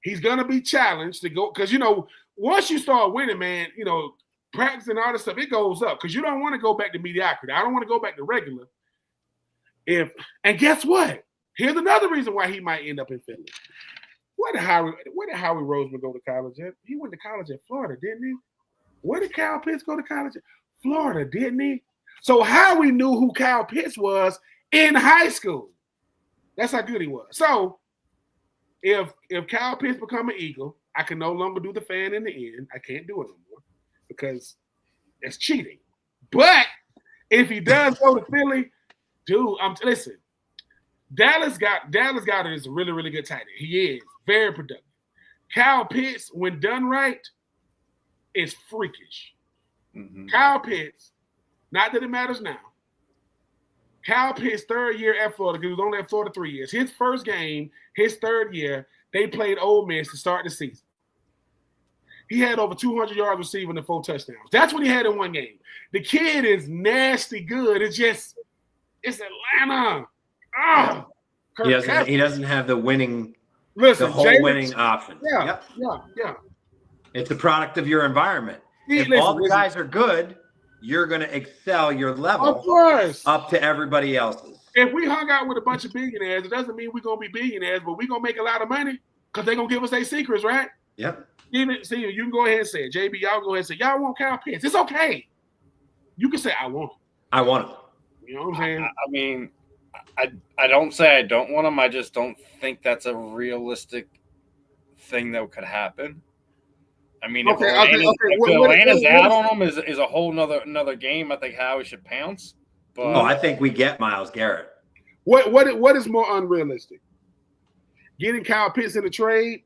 He's gonna be challenged to go because once you start winning, man, practice and all this stuff, it goes up because you don't want to go back to mediocrity. I don't want to go back to regular. And guess what? Here's another reason why he might end up in Philly. Where did Howie Roseman go to college at? He went to college at Florida, didn't he? Where did Kyle Pitts go to college at? Florida, didn't he? So Howie knew who Kyle Pitts was in high school. That's how good he was. So if Kyle Pitts become an Eagle, I can no longer do the fan in the end. I can't do it no more because it's cheating. But if he does go to Philly, dude, listen. Dallas Goedert is a really, really good tight end. He is very productive. Kyle Pitts, when done right, is freakish. Mm-hmm. Kyle Pitts, not that it matters now. Kyle Pitts' third year at Florida, because he was only at Florida 3 years. His first game, his third year, they played Ole Miss to start the season. He had over 200 yards receiving and 4 touchdowns. That's what he had in one game. The kid is nasty good. It's Atlanta. Oh, he doesn't have the winning, winning option. Yeah. It's a product of your environment. All the guys are good, you're going to excel your level of course up to everybody else's. If we hung out with a bunch of billionaires, it doesn't mean we're going to be billionaires, but we're going to make a lot of money because they're going to give us their secrets, right? Yep. See, you can go ahead and say it. JB, y'all go ahead and say, y'all want Kyle Pitts. It's okay. You can say, I want him. I want him. You know what I'm saying? I mean, I don't say I don't want him. I just don't think that's a realistic thing that could happen. I mean, if Atlanta's out on him is a whole another game. I think Howie should pounce. But I think we get Myles Garrett. What is more unrealistic? Getting Kyle Pitts in a trade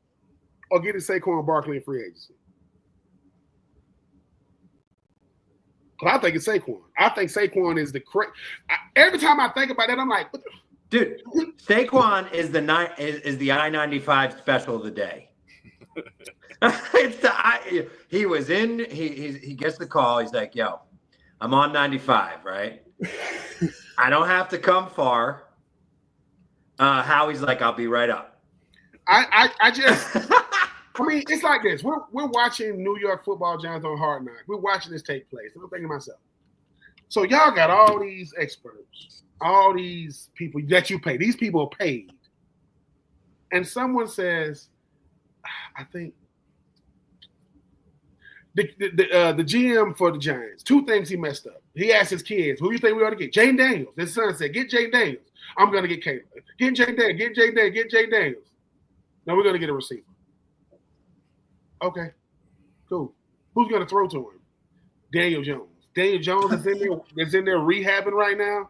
or getting Saquon Barkley in free agency? Because I think it's Saquon. I think Saquon is the correct. Every time I think about that, I'm like, dude, Saquon is the I-95 special of the day. He was in. He gets the call. He's like, "Yo, I'm on 95, right? I don't have to come far." Howie's like, "I'll be right up." I mean, it's like this. We're watching New York Football Giants on Hard Knocks. We're watching this take place. And I'm thinking to myself, so y'all got all these experts, all these people that you pay. These people are paid. And someone says, I think the GM for the Giants, 2 things he messed up. He asked his kids, who do you think we ought to get? Jane Daniels. His son said, get Jane Daniels. I'm going to get Caleb. Get Jane Daniels. Now we're going to get a receiver. Okay, cool. Who's going to throw to him? Daniel Jones. Daniel Jones is in there rehabbing right now.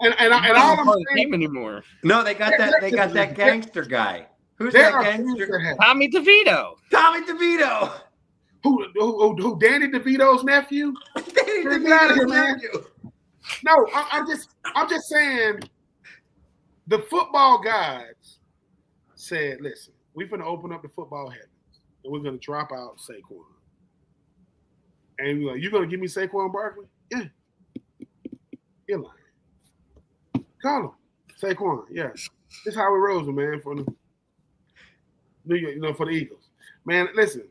And all I'm saying anymore. No, they got that gangster guy. Who's that gangster? Tommy DeVito. Who? Danny DeVito's nephew? Danny DeVito's nephew. No, I'm just saying. The football gods said, "Listen, we're going to open up the football heavens, and we're going to drop out Saquon." And you're like, "You going to give me Saquon Barkley?" Yeah. You're lying. Call him Saquon. Yeah, this is how we rose, man, for the New York, for the Eagles. Man, listen,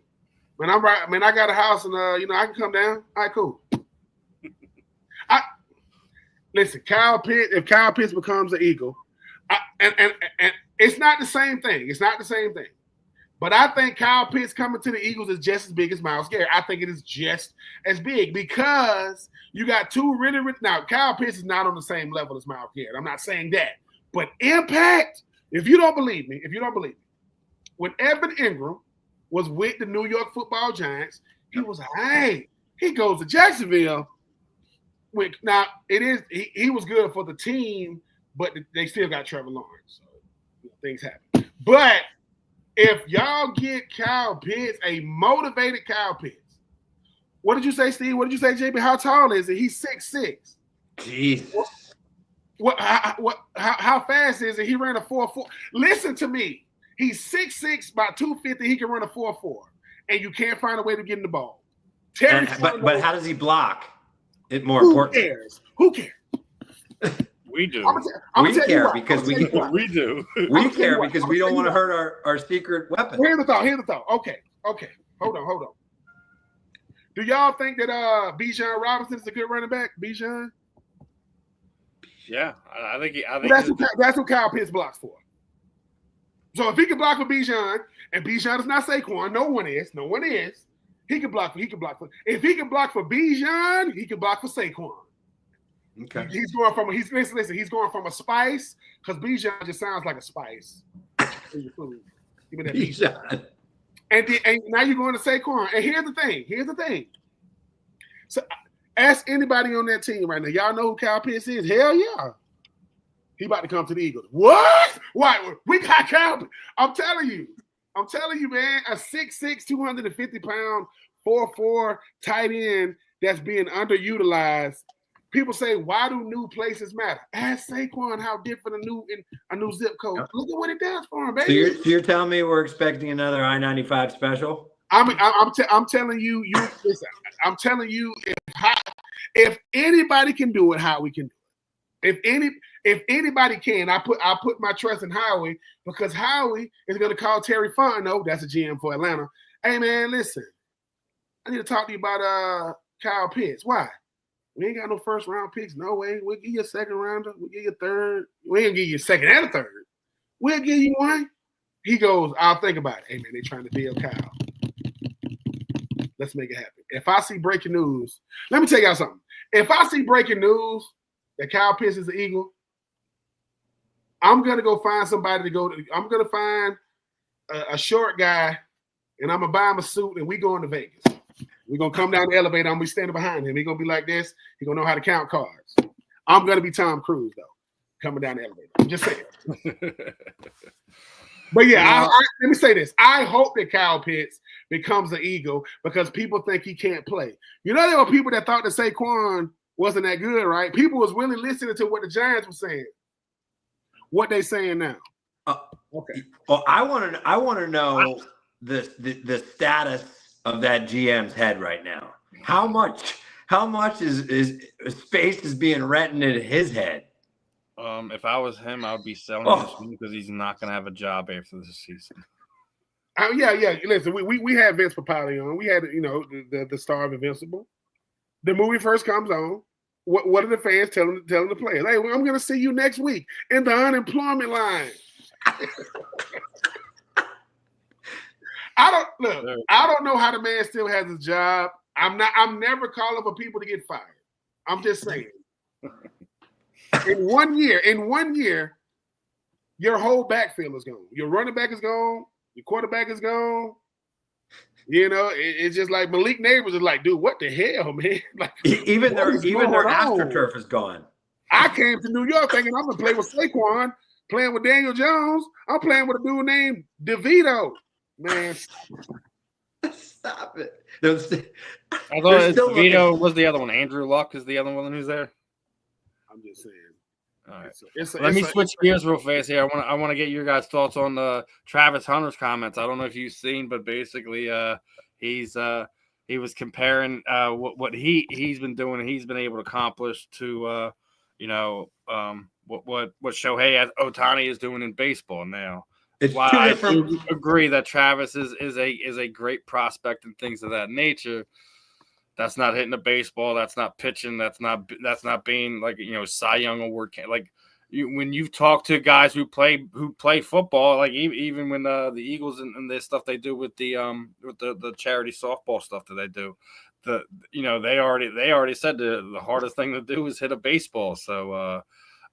man, I'm right. Man, I got a house, and I can come down. All right, cool. Listen, if Kyle Pitts becomes an Eagle, and it's not the same thing. It's not the same thing. But I think Kyle Pitts coming to the Eagles is just as big as Myles Garrett. I think it is just as big because you got 2 really – now, Kyle Pitts is not on the same level as Myles Garrett. I'm not saying that. But impact, if you don't believe me, when Evan Ingram was with the New York Football Giants, he was like, hey, he goes to Jacksonville. Now, he was good for the team, but they still got Trevor Lawrence. So things happen. But if y'all get Kyle Pitts, a motivated Kyle Pitts, what did you say, Steve? What did you say, JB? How tall is he? He's 6'6". Jesus. How fast is it? He ran a 4.4. Listen to me. He's 6'6", about 250. He can run a 4.4, and you can't find a way to get him the ball. But how does he block? It more Who important. Cares? Who cares? We do. We care because we do. We care because we don't want to hurt our secret weapon. Here's the thought. Okay. Hold on. Do y'all think that Bijan Robinson is a good running back? Bijan? Yeah, I think that's who Kyle Pitts blocks for. So if he can block for Bijan, and Bijan is not Saquon, no one is. He can block for. If he can block for Bijan, he can block for Saquon. Okay. He's going from a spice because Bijan just sounds like a spice. Bijan. And now you're going to Saquon. And here's the thing. So ask anybody on that team right now. Y'all know who Kyle Pitts is? Hell yeah. He about to come to the Eagles. What? Why? We got Kyle. I'm telling you, man, a 6'6", 250-pound, 4'4" tight end that's being underutilized. People say, why do new places matter? Ask Saquon how different a new zip code. Yep. Look at what it does for him, baby. So you're telling me we're expecting another I-95 special? I'm telling you, listen. I'm telling you, if anybody can do it, Howie can do it. If anybody can, I put my trust in Howie because Howie is going to call Terry Fontenot, that's a GM for Atlanta. Hey man, listen, I need to talk to you about Kyle Pitts. Why? We ain't got no first round picks. No way. We'll give you a second rounder. We'll give you a third. We ain't give you a second and a third. We'll give you one. He goes, I'll think about it. Hey man, they trying to deal Kyle. Let's make it happen. If I see breaking news, let me tell y'all something. If I see breaking news that Kyle Pitts is the Eagle, I'm gonna go find somebody to go to. I'm gonna find a short guy, and I'm gonna buy him a suit, and we going to Vegas. We're gonna come down the elevator. I'm gonna be standing behind him. He's gonna be like this. He's gonna know how to count cards. I'm gonna be Tom Cruise though, coming down the elevator. I'm just saying. But yeah, let me say this. I hope that Kyle Pitts becomes an Eagle because people think he can't play. You know, there were people that thought that Saquon wasn't that good, right? People was really listening to what the Giants were saying. What they saying now? Okay. Well, I want to know the status of that GM's head right now. How much is space is being rented in his head? If I was him, I would be selling this because he's not going to have a job after this season. Yeah. Listen, we had Vince Papale on. We had the star of Invincible. The movie first comes on. What are the fans telling the players? Hey, well, I'm going to see you next week in the unemployment line. I don't know how the man still has a job. I'm never calling for people to get fired. I'm just saying. In one year, your whole backfield is gone. Your running back is gone. Your quarterback is gone. You know, it's just like Malik Neighbors is like, dude, what the hell, man? Like, even their AstroTurf is gone. I came to New York thinking I'm gonna play with Saquon, playing with Daniel Jones. I'm playing with a dude named DeVito. Man, stop it. I thought DeVito was the other one. Andrew Luck is the other one who's there. I'm just saying. All right. Let me switch gears real fast here. I want to get your guys' thoughts on Travis Hunter's comments. I don't know if you've seen, but basically, he was comparing what he's been doing and he's been able to accomplish to what Shohei Ohtani is doing in baseball now. While I do agree that Travis is a great prospect and things of that nature. That's not hitting a baseball. That's not pitching. That's not being like Cy Young Award. Like when you talk to guys who play football, like even when the Eagles and this stuff they do with the charity softball stuff that they do, they already said the hardest thing to do is hit a baseball. So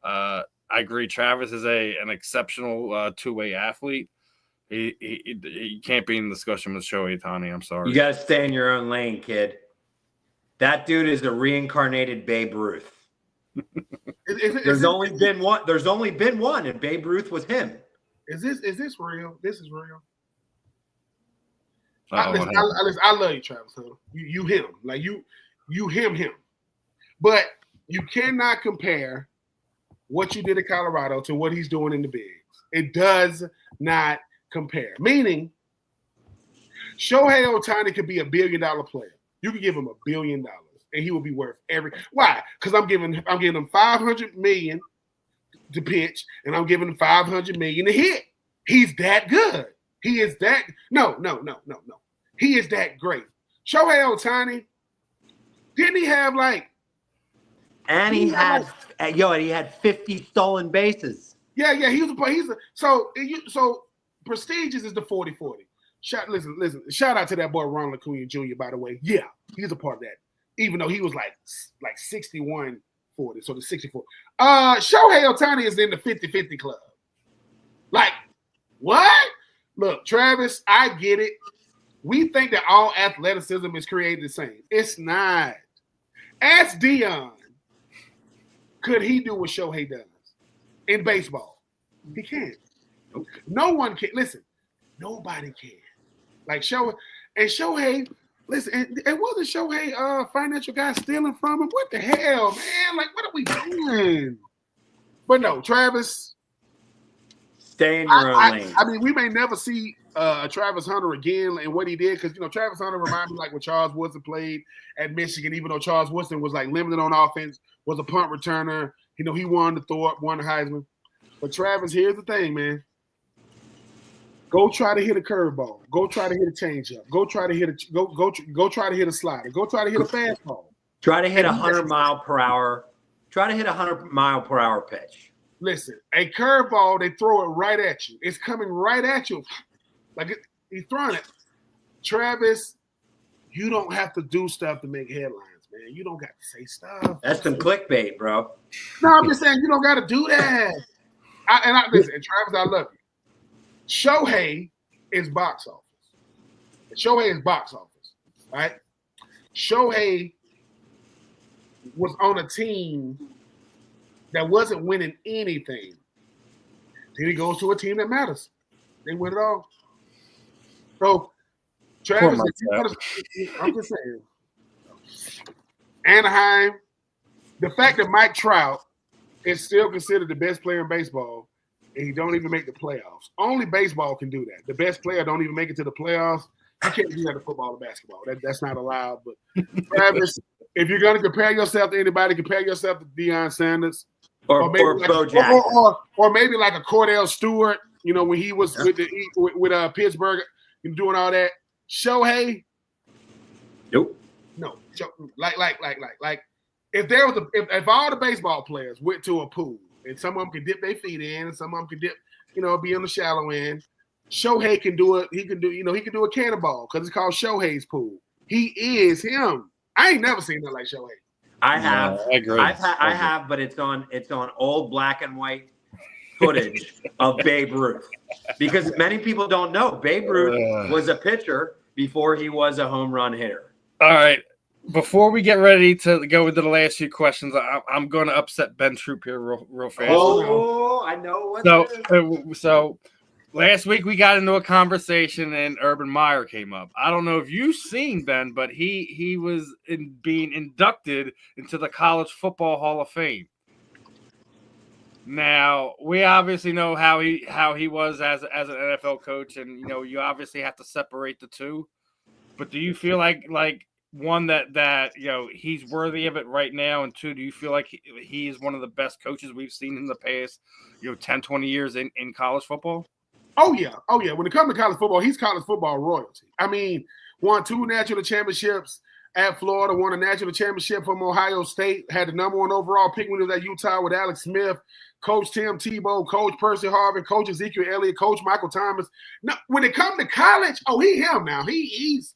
I agree. Travis is an exceptional two-way athlete. He can't be in discussion with Shohei Ohtani. I'm sorry. You got to stay in your own lane, kid. That dude is a reincarnated Babe Ruth. There's only been one, and Babe Ruth was him. Is this real? This is real. I love you, Travis Hunter. You him. Like you him. But you cannot compare what you did at Colorado to what he's doing in the bigs. It does not compare. Meaning, Shohei Ohtani could be $1 billion player. You could give him $1 billion, and he will be worth Why? Because I'm giving him $500 million to pitch, and I'm giving him $500 million to hit. He's that good. He is that. No. He is that great. Shohei Ohtani, didn't he have like? And he had 50 stolen bases. Yeah. So prestigious is the 40-40. Listen. Shout out to that boy Ronald Acuna Jr. By the way. Yeah, he's a part of that. Even though he was like 61-40, so the 64. Shohei Ohtani is in the 50-50 club. Like what? Look, Travis, I get it. We think that all athleticism is created the same. It's not. Ask Dion. Could he do what Shohei does in baseball? He can't. No one can. Listen, nobody can. Like Shohei, listen, it wasn't Shohei financial guy stealing from him. What the hell, man? Like, what are we doing? But no, Travis. Stay in your own lane. I mean, we may never see Travis Hunter again and what he did because, Travis Hunter reminded me like when Charles Woodson played at Michigan, even though Charles Woodson was like limited on offense, was a punt returner. He won the Thorpe, won the Heisman. But Travis, here's the thing, man. Go try to hit a curveball. Go try to hit a changeup. Go try to hit go try to hit a slider. Go try to hit a fastball. Try to hit 100 mile per hour. Try to hit 100 mile per hour pitch. Listen, a curveball, they throw it right at you. It's coming right at you. Like he's throwing it. Travis, you don't have to do stuff to make headlines, man. You don't got to say stuff. That's some clickbait, bro. No, I'm just saying you don't got to do that. Listen, Travis, I love you. Shohei is box office. Shohei is box office, right? Shohei was on a team that wasn't winning anything. Then he goes to a team that matters. They win it all. So, Travis, I'm just saying, Anaheim, the fact that Mike Trout is still considered the best player in baseball, and he don't even make the playoffs. Only baseball can do that. The best player don't even make it to the playoffs. You can't do that in football or basketball. That's not allowed. But Travis, if you're going to compare yourself to anybody, compare yourself to Deion Sanders. Or Bo Jackson. Or maybe like a Cordell Stewart, when he was with Pittsburgh and doing all that. Shohei? Nope. No. Like if all the baseball players went to a pool and some of them could dip their feet in and some of them could dip, be on the shallow end, Shohei can do it. He can do a cannonball because it's called Shohei's pool. He is him. I ain't never seen nothing like Shohei. I have. I agree. I have, but it's on old black and white footage of Babe Ruth because many people don't know Babe Ruth was a pitcher before he was a home run hitter. All right. Before we get ready to go into the last few questions, I'm going to upset Ben Troop here real fast. Oh, I know what. So last week we got into a conversation and Urban Meyer came up. I don't know if you've seen Ben, but he was being inducted into the College Football Hall of Fame. Now we obviously know how he was as an NFL coach, and you obviously have to separate the two. But do you feel like one that he's worthy of it right now, and two, do you feel like he is one of the best coaches we've seen in the past 10, 20 years in college football? Oh yeah. When it comes to college football, he's college football royalty. I mean, won 2 national championships at Florida, won a national championship from Ohio State, had the number 1 overall pick when he was at Utah with Alex Smith, Coach Tim Tebow, Coach Percy Harvin, Coach Ezekiel Elliott, Coach Michael Thomas. Now, when it comes to college, he him now. He's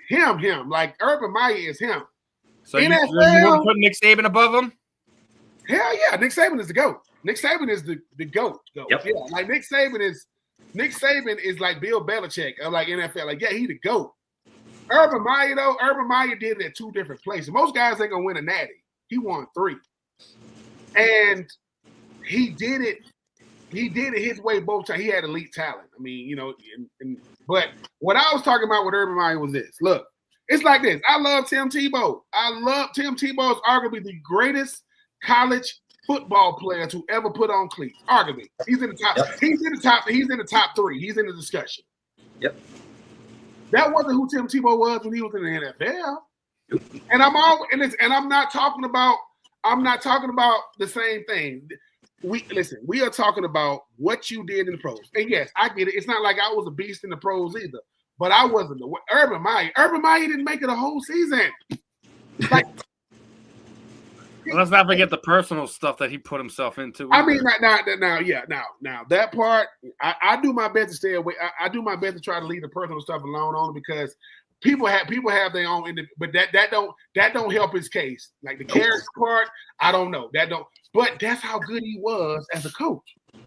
him. Like Urban Meyer is him. So you want to put Nick Saban above him? Hell yeah, Nick Saban is the GOAT. Nick Saban is the GOAT. Yep. Yeah, like Nick Saban is like Bill Belichick of like NFL. Like, yeah, he the GOAT. Urban Meyer did it at 2 different places. Most guys ain't gonna win a natty. He won 3. And he did it his way both times. He had elite talent. I mean, but what I was talking about with Urban Meyer was this. Look, it's like this. I love Tim Tebow. Tim Tebow is arguably the greatest college football player to ever put on cleats. Arguably. He's in the top. Yep. He's in the top 3. He's in the discussion. Yep. That wasn't who Tim Tebow was when he was in the NFL. And I'm not talking about the same thing. we are talking about what you did in the pros. And yes, I get it. It's not like I was a beast in the pros either. But I wasn't. Urban Meyer didn't make it a whole season. Like, let's not forget the personal stuff that he put himself into. I mean, now that part, I do my best to stay away. I do my best to try to leave the personal stuff alone, only because people have their own, but that don't help his case. Like the character part, I don't know. That don't. But that's how good he was as a coach. To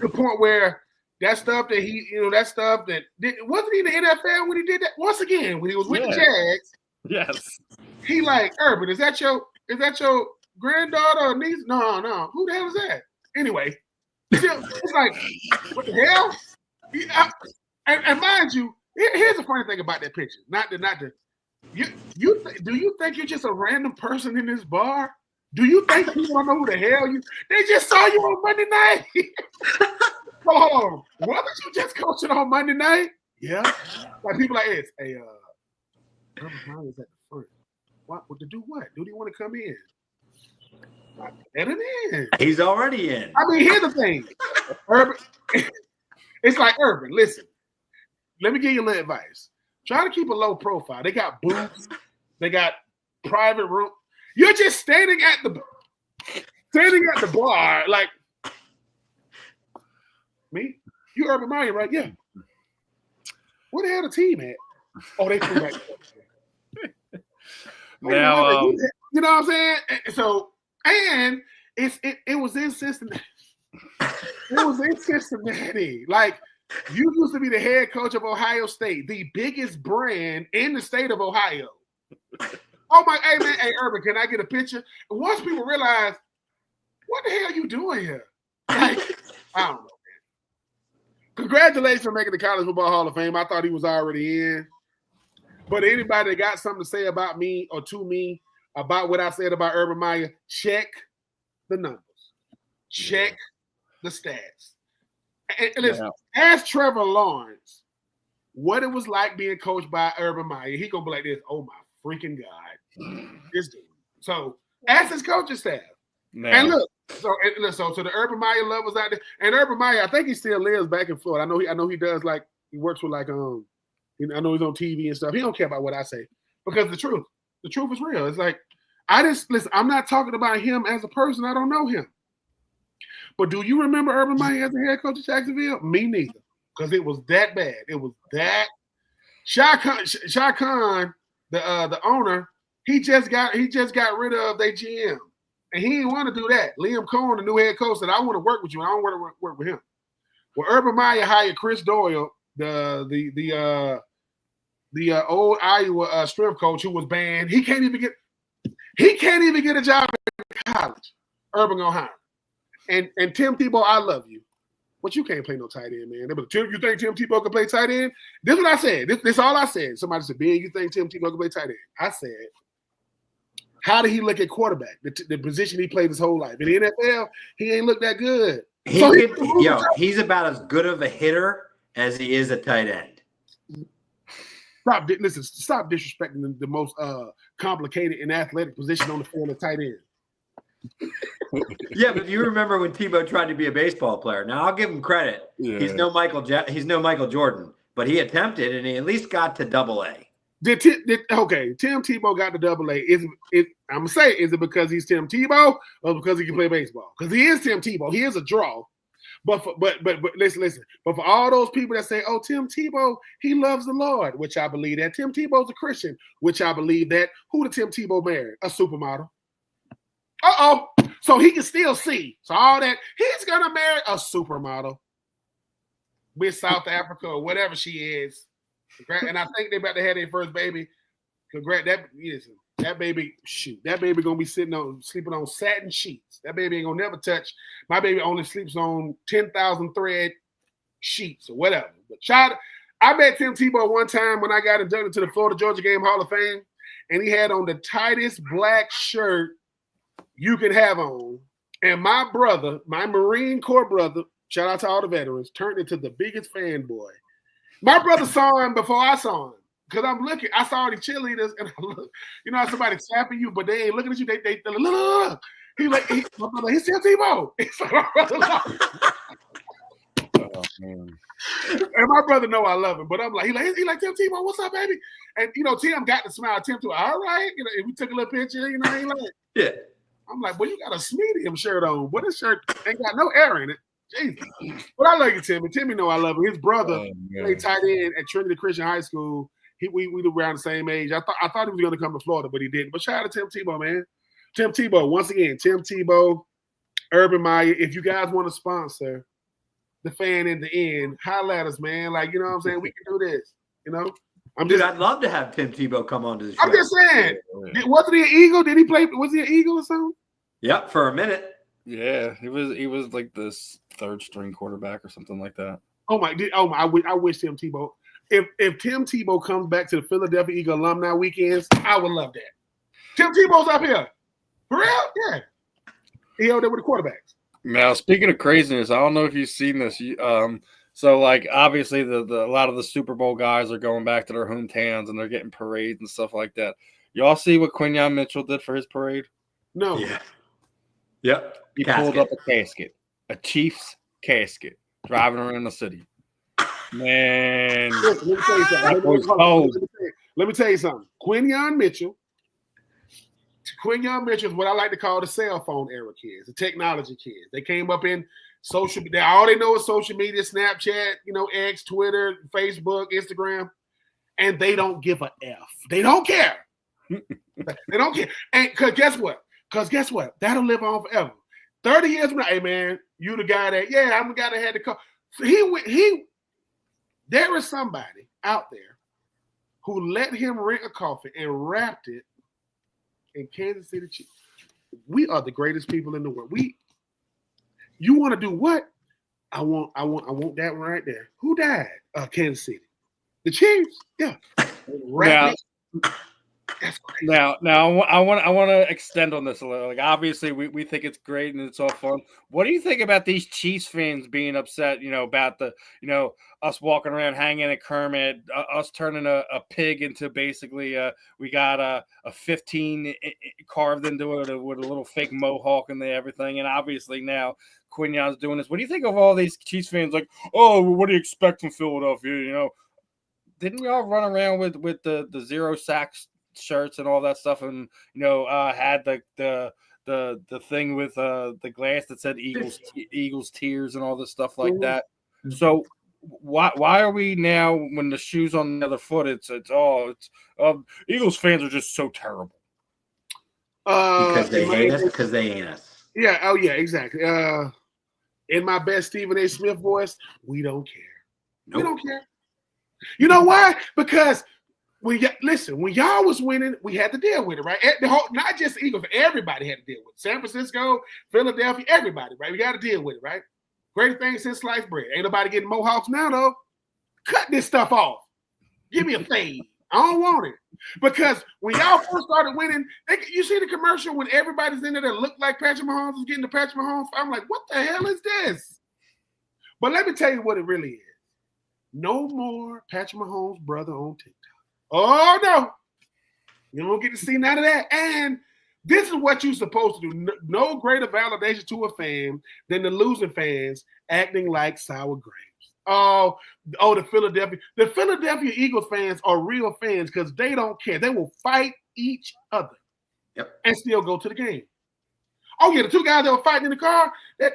the point where that stuff that wasn't he in the NFL when he did that once again when he was with the Jags. Yes. He like, Urban, is that your granddaughter or niece? No. Who the hell is that? Anyway, it's like, what the hell? And mind you, here's the funny thing about that picture. Do you think you're just a random person in this bar? Do you think people don't know who the hell you? They just saw you on Monday night. Hold on. Wasn't you just coaching on Monday night? Yeah. Like people like this. Hey, Urban Meyer is at the front. What to do? What? Do he want to come in? Let him in. He's already in. I mean, here's the thing. Urban. It's like Urban. Listen. Let me give you a little advice. Try to keep a low profile. They got booths. They got private room. You're just standing at the bar, like me. You Urban Meyer, right? Yeah. Where the hell the team at? Oh, they flew right there. Now, you know what I'm saying? So, and it was in Cincinnati. It was in Cincinnati. Like, you used to be the head coach of Ohio State, the biggest brand in the state of Ohio. Oh my, hey man, hey Urban, can I get a picture? And once people realize, what the hell are you doing here? Like, I don't know, man. Congratulations on making the College Football Hall of Fame. I thought he was already in. But anybody that got something to say about me or to me about what I said about Urban Meyer, check the numbers. Check the stats. And listen, ask Trevor Lawrence what it was like being coached by Urban Meyer. He gonna be like this, oh my freaking God. This dude. So ask his coaching staff. Man. And look, so the Urban Meyer lovers out there, and Urban Meyer, I think he still lives back in Florida. I know he does, like he works with like I know he's on TV and stuff. He don't care about what I say because the truth is real. It's like I'm not talking about him as a person. I don't know him. But do you remember Urban Meyer as a head coach of Jacksonville? Me neither, because it was that bad. It was that. Shah Khan, the owner, he just got rid of their GM, and he didn't want to do that. Liam Cohen, the new head coach, said, "I want to work with you, and I don't want to work with him." Well, Urban Meyer hired Chris Doyle, the old Iowa strength coach who was banned. He can't even get a job in college. Urban gonna hire him. And Tim Tebow, I love you, but you can't play no tight end, man. You think Tim Tebow can play tight end? This is what I said. This is all I said. Somebody said, "Ben, you think Tim Tebow can play tight end?" I said, how did he look at quarterback, the position he played his whole life? In the NFL, he ain't looked that good. He's about as good of a hitter as he is a tight end. Stop disrespecting the most complicated and athletic position on the field of tight end. Yeah, but you remember when Tebow tried to be a baseball player. Now I'll give him credit. Yeah. He's no Michael Jordan, but he attempted and he at least got to AA. Tim Tebow got to AA. I'm gonna say, is it because he's Tim Tebow or because he can play baseball? Because he is Tim Tebow. He is a draw. But listen. But for all those people that say, "Oh, Tim Tebow, he loves the Lord," which I believe that. Tim Tebow's a Christian, which I believe that. Who did Tim Tebow marry? A supermodel. So he can still see. So all that, he's gonna marry a supermodel with South Africa or whatever she is. And I think they about to have their first baby. That baby gonna be sleeping on satin sheets. That baby ain't gonna never touch. My baby only sleeps on 10,000 thread sheets or whatever. But I met Tim Tebow one time when I got inducted to the Florida Georgia Game Hall of Fame, and he had on the tightest black shirt you could have on. And my brother, my Marine Corps brother, shout out to all the veterans, turned into the biggest fanboy. My brother saw him before I saw him. Because I'm looking, I saw the cheerleaders, and I look, you know how somebody tapping you, but they ain't looking at you. They look. My brother, he's Tim Tebow. He's like, my brother, Oh, man. and my brother know I love him, but I'm like, he like Tim Tebow, what's up, baby? And Tim got to smile. Tim Tebow, all right. And we took a little picture. He like, Yeah. I'm like, boy, you got a medium shirt on, but this shirt ain't got no air in it. Jesus. But I love you, Timmy. Timmy know I love him. His brother played tight end at Trinity Christian High School. We were around the same age. I thought he was going to come to Florida, but he didn't. But shout out to Tim Tebow, man. Tim Tebow, once again, Tim Tebow, Urban Meyer. If you guys want to sponsor the fan in the end, holla at us, man. Like, you know what I'm saying? We can do this. You know? I'd love to have Tim Tebow come on to the show. I'm just saying. Wasn't he an Eagle? Did he play? Was he an Eagle or something? Yep, for a minute. Yeah, he was like this third string quarterback or something like that. I wish Tim Tebow. If Tim Tebow comes back to the Philadelphia Eagle alumni weekends, I would love that. Tim Tebow's up here. For real? Yeah. He out there with the quarterbacks. Now, speaking of craziness, I don't know if you've seen this. So like obviously the a lot of the Super Bowl guys are going back to their hometowns and they're getting parades and stuff like that. Y'all see what Quinyon Mitchell did for his parade? No. Yeah. Yep. He pulled up a casket, a Chiefs casket, driving around the city. Man, Let me tell you something. Let me tell you something. Quinyon Mitchell is what I like to call the cell phone era kids, the technology kids. They came up in social media. All they know is social media, Snapchat, X, Twitter, Facebook, Instagram, and they don't give a F. They don't care. They don't care. And because guess what? That'll live on forever. 30 years from now, hey man, you the guy that, I'm the guy that had the car. There is somebody out there who let him rent a coffin and wrapped it in Kansas City Chiefs. We are the greatest people in the world. You want to do what? I want that one right there. Who died? Kansas City. The Chiefs. Yeah. Now, I want to extend on this a little. Like, obviously, we think it's great and it's all fun. What do you think about these Chiefs fans being upset? About the us walking around hanging at Kermit, us turning a pig into basically we got a 15 carved into it with a little fake mohawk and everything, and obviously now Quinyon's doing this. What do you think of all these Chiefs fans? Like, oh, what do you expect from Philadelphia? Didn't y'all run around with the 0 sacks shirts and all that stuff, and had the thing with the glass that said Eagles tears and all this stuff like that. So why are we now, when the shoe's on the other foot, it's Eagles fans are just so terrible? Because they hate us, because they ain't us. Yeah. Oh yeah, exactly. In my best Stephen A. Smith voice, we don't care. Nope. We don't care. You know why? Because when y'all was winning, we had to deal with it, right? Not just Eagles, everybody had to deal with it. San Francisco, Philadelphia, everybody, right? We got to deal with it, right? Great thing since sliced bread. Ain't nobody getting mohawks now, though. Cut this stuff off. Give me a fade. I don't want it. Because when y'all first started winning, you see the commercial when everybody's in there that looked like Patrick Mahomes was getting the Patrick Mahomes. I'm like, what the hell is this? But let me tell you what it really is. No more Patrick Mahomes' brother on TikTok. Oh, no. You don't get to see none of that. And this is what you're supposed to do. No greater validation to a fan than the losing fans acting like sour grapes. Oh, the Philadelphia Eagles fans are real fans because they don't care. They will fight each other and still go to the game. Oh, yeah, the two guys that were fighting in the car, they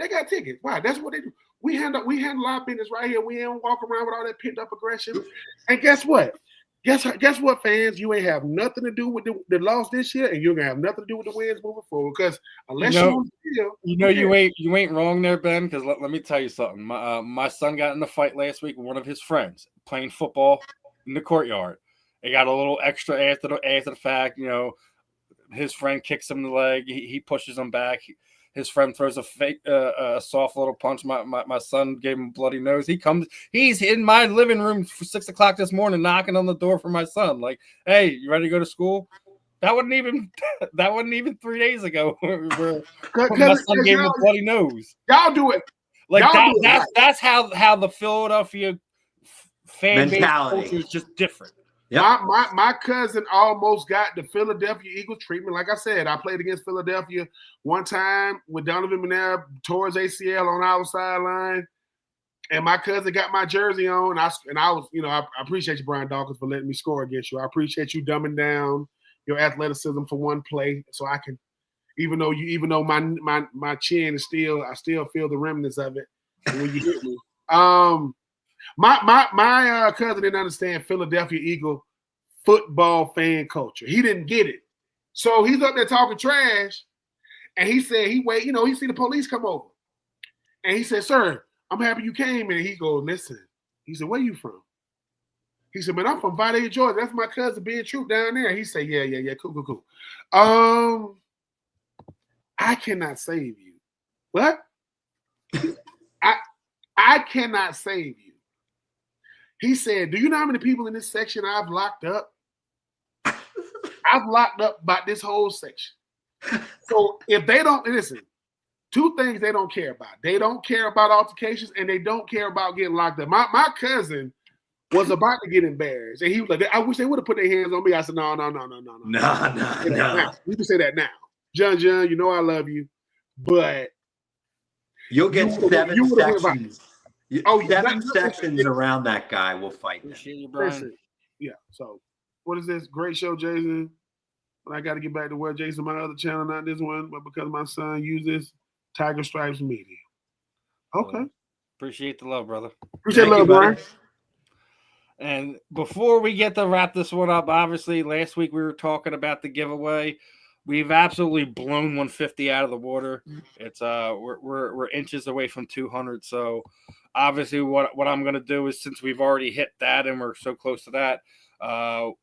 got tickets. Why? That's what they do. We handle our business right here. We don't walk around with all that pent up aggression. And guess what? Guess what, fans? You ain't have nothing to do with the loss this year, and you're gonna have nothing to do with the wins moving forward. Because unless you ain't wrong there, Ben. Because let me tell you something. My son got in a fight last week with one of his friends playing football in the courtyard. He got a little extra after the fact. His friend kicks him in the leg. He pushes him back. His friend throws a soft little punch. My son gave him a bloody nose. He's in my living room for 6 o'clock this morning, knocking on the door for my son. Like, hey, you ready to go to school? That wasn't even 3 days ago. Where my son gave him a bloody nose. Y'all do it. Like that's how the Philadelphia fan base culture is just different. Yep. My cousin almost got the Philadelphia Eagles treatment. Like I said, I played against Philadelphia one time with Donovan McNabb towards ACL on our sideline, and my cousin got my jersey on. And I was, I appreciate you, Brian Dawkins, for letting me score against you. I appreciate you dumbing down your athleticism for one play, so I can, even though my chin is still, I still feel the remnants of it when you hit me. My cousin didn't understand Philadelphia Eagle football fan culture. He didn't get it. So he's up there talking trash, and he said he see the police come over. And he said, "Sir, I'm happy you came." And he goes, "Listen." He said, "Where you from?" He said, "Man, I'm from Vol.8, Georgia. That's my cousin being Troop down there." He said, Yeah. Cool. I cannot save you. What? I cannot save you. He said, "Do you know how many people in this section I've locked up? I've locked up about this whole section." So if they don't, listen, two things they don't care about. They don't care about altercations, and they don't care about getting locked up. My cousin was about to get embarrassed, and he was like, "I wish they would have put their hands on me." I said, No. No. You can say that now. John, you know I love you, but you'll get seven sections. Seven sections it. Around that guy will fight him. You, Brian. Yeah. So, what is this? Great show, Jason. But I got to get back to where Jason, my other channel, not this one, but because my son uses Tiger Stripes Media. Okay. Appreciate the love, brother. Appreciate love, Brian. And before we get to wrap this one up, obviously last week we were talking about the giveaway. We've absolutely blown 150 out of the water. It's we're inches away from 200. So obviously what I'm gonna do is, since we've already hit that and we're so close to that,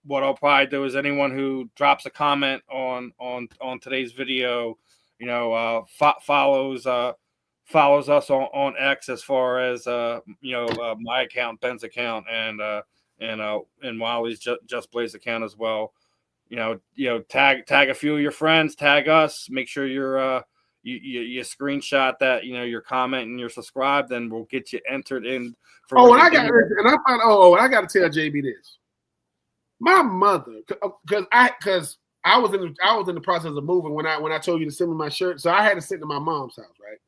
what I'll probably do is anyone who drops a comment on today's video, follows us on X, as far as my account, Ben's account, and Wiley's Just Blaze account as well. Tag a few of your friends, tag us, make sure you're you screenshot that your comment and you're subscribed, and we'll get you entered in for. I got to tell JB this. My mother, because I was in the process of moving when I told you to send me my shirt, so I had to sit to my mom's house, right?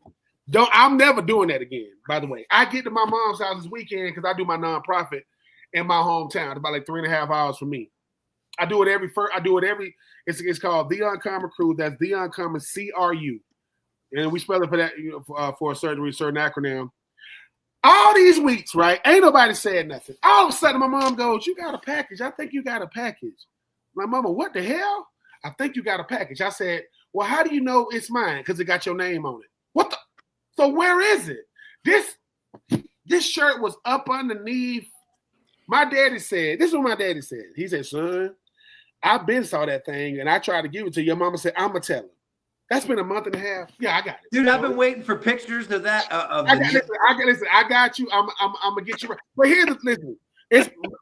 I'm never doing that again. By the way, I get to my mom's house this weekend because I do my nonprofit in my hometown. It's about like 3.5 hours from me. I do it every. It's called The Uncommon Crew. That's The Uncommon CRU, and we spell it for that for a certain acronym. All these weeks, right? Ain't nobody said nothing. All of a sudden, my mom goes, "You got a package. I think you got a package." My mama, "What the hell? I think you got a package." I said, "Well, how do you know it's mine? Because it got your name on it." What the? So where is it? This shirt was up underneath. My daddy said, this is what my daddy said. He said, "Son, I've been saw that thing, and I tried to give it to you." Your mama said, "I'm going to tell him." That's been a month and a half. Yeah, I got it. Dude, I've been waiting for pictures of that. Listen, I got you. I'm going to get you right. But here's the listen.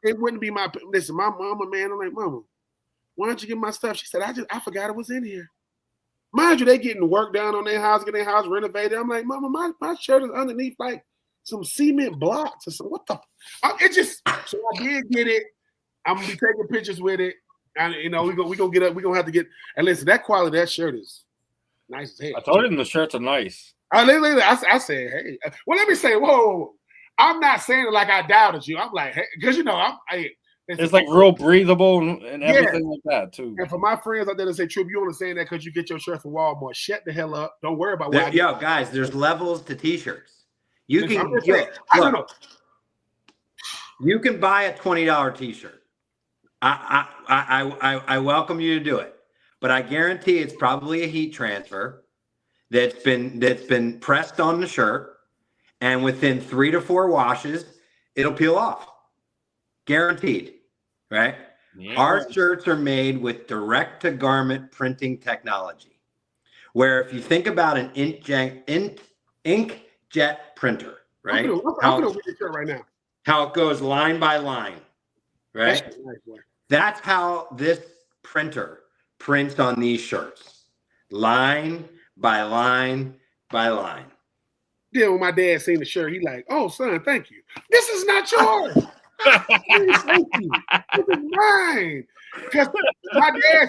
It wouldn't be my – listen, my mama, man, I'm like, "Mama, why don't you get my stuff?" She said, I forgot it was in here. Mind you, they getting work done on their house, getting their house renovated. I'm like, "Mama, my shirt is underneath like some cement blocks or something." What the – so I did get it. I'm going to be taking pictures with it. And, we're gonna get up. We're going to have to get – and listen, that quality of that shirt is nice as hell. I told him the shirts are nice. I said, "Hey." Well, let me say, whoa. I'm not saying it like I doubted you. I'm like, hey, because, it's like real breathable and everything like that, too. And for my friends out there that say, "Troop, you only saying that because you get your shirt from Walmart." Shut the hell up. Don't worry about what guys, there's levels to T-shirts. You can buy a $20 T-shirt. I welcome you to do it, but I guarantee it's probably a heat transfer that's been pressed on the shirt, and within 3 to 4 washes, it'll peel off. Guaranteed, right? Yeah. Our shirts are made with direct-to-garment printing technology, where if you think about an inkjet printer, right? I'm gonna read the shirt right now. How it goes line by line, right? That's how this printer prints on these shirts, line by line by line. Yeah, when my dad seen the shirt, he like, "Oh, son, thank you. This is not yours." Please, thank you. This is mine. Because my dad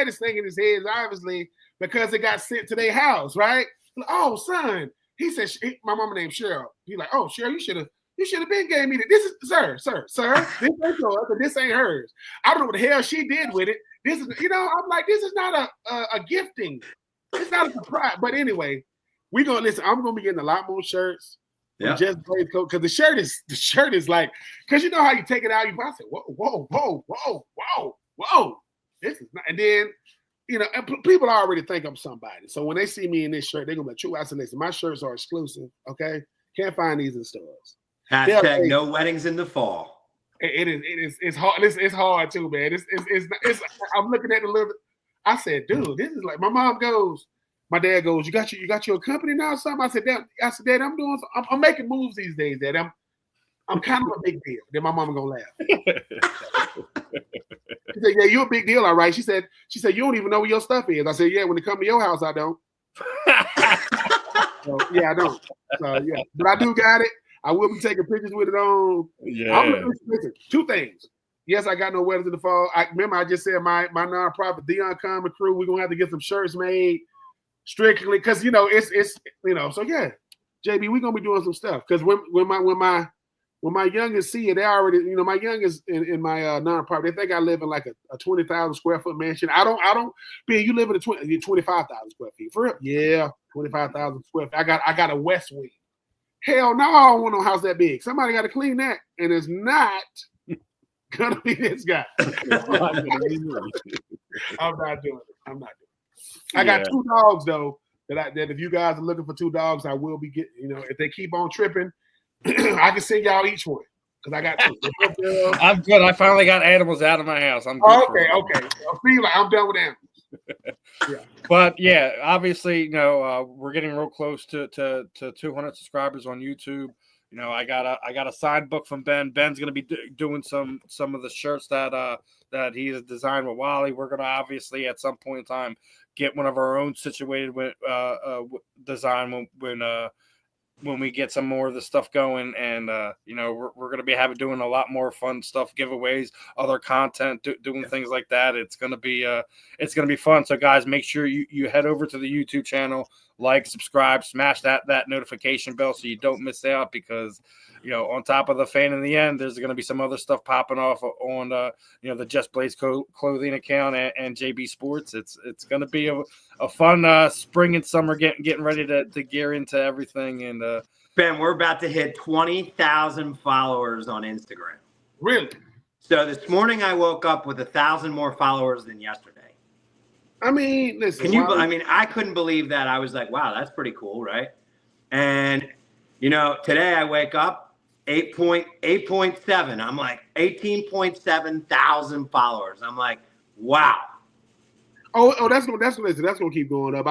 is thinking his head, obviously, because it got sent to their house, right? Like, oh, son. He said, my mama named Cheryl. He's like, oh, Cheryl, you should have been gave me this. Is sir. This ain't yours, but this ain't hers. I don't know what the hell she did with it. This is, I'm like, this is not a gifting. It's not a surprise. But anyway, we're gonna listen. I'm gonna be getting a lot more shirts. Yeah. Just Blaze coat, because the shirt is like, because you know how you take it out, I said, whoa. This is not, and then and people already think I'm somebody. So when they see me in this shirt, they're gonna be like, true. I said, listen, my shirts are exclusive. Okay, can't find these in stores. Hashtag no weddings in the fall. It's hard. It's hard too, man. It's I'm looking at the little. I said, dude, this is like, my mom goes. My dad goes, you got your company now or something? I said, Dad, I'm making moves these days, Dad. I'm kind of a big deal. Then my mama gonna laugh. She said, yeah, you're a big deal, all right. She said, you don't even know where your stuff is. I said, yeah, when it come to your house, I don't. So, yeah, I don't. So yeah. But I do got it. I will be taking pictures with it on. Yeah. Listen, two things. Yes, I got no weddings in the fall. I just said my nonprofit Dion Common Crew, we're gonna have to get some shirts made. Strictly because it's so yeah, JB, we're gonna be doing some stuff because when my youngest see it, they already my youngest in my nonprofit, they think I live in like a 20,000 square foot mansion. I don't. Ben, you live in a 25,000 square feet for real? Yeah, 25,000 square feet. I got a west wing. Hell no, I don't want no house that big. Somebody got to clean that, and it's not gonna be this guy. I'm not doing it. I got two dogs though that if you guys are looking for two dogs, I will be getting. If they keep on tripping, I can send y'all each one because I got two. I'm good. I finally got animals out of my house. I'm good. Okay. I feel like I'm done with animals. Yeah. But yeah, obviously, we're getting real close to 200 subscribers on YouTube. I got a signed book from Ben. Ben's gonna be doing some of the shirts that he has designed with Wally. We're gonna obviously at some point in time get one of our own situated with design when we get some more of the stuff going, and we're going to be doing a lot more fun stuff, giveaways, other content, doing things like that. It's going to be fun. So guys, make sure you head over to the YouTube channel, like, subscribe, smash that notification bell so you don't miss out, because on top of the fan in the end, there's going to be some other stuff popping off on the Just Blaze clothing account and JB Sports. It's going to be a fun spring and summer getting ready to gear into everything. And Ben, we're about to hit 20,000 followers on Instagram. Really? So this morning I woke up with 1,000 more followers than yesterday. I mean, listen. I couldn't believe that. I was like, wow, that's pretty cool, right? And today I wake up 8.7. I'm like 18.7 thousand followers. I'm like, wow. Oh, that's gonna keep going up.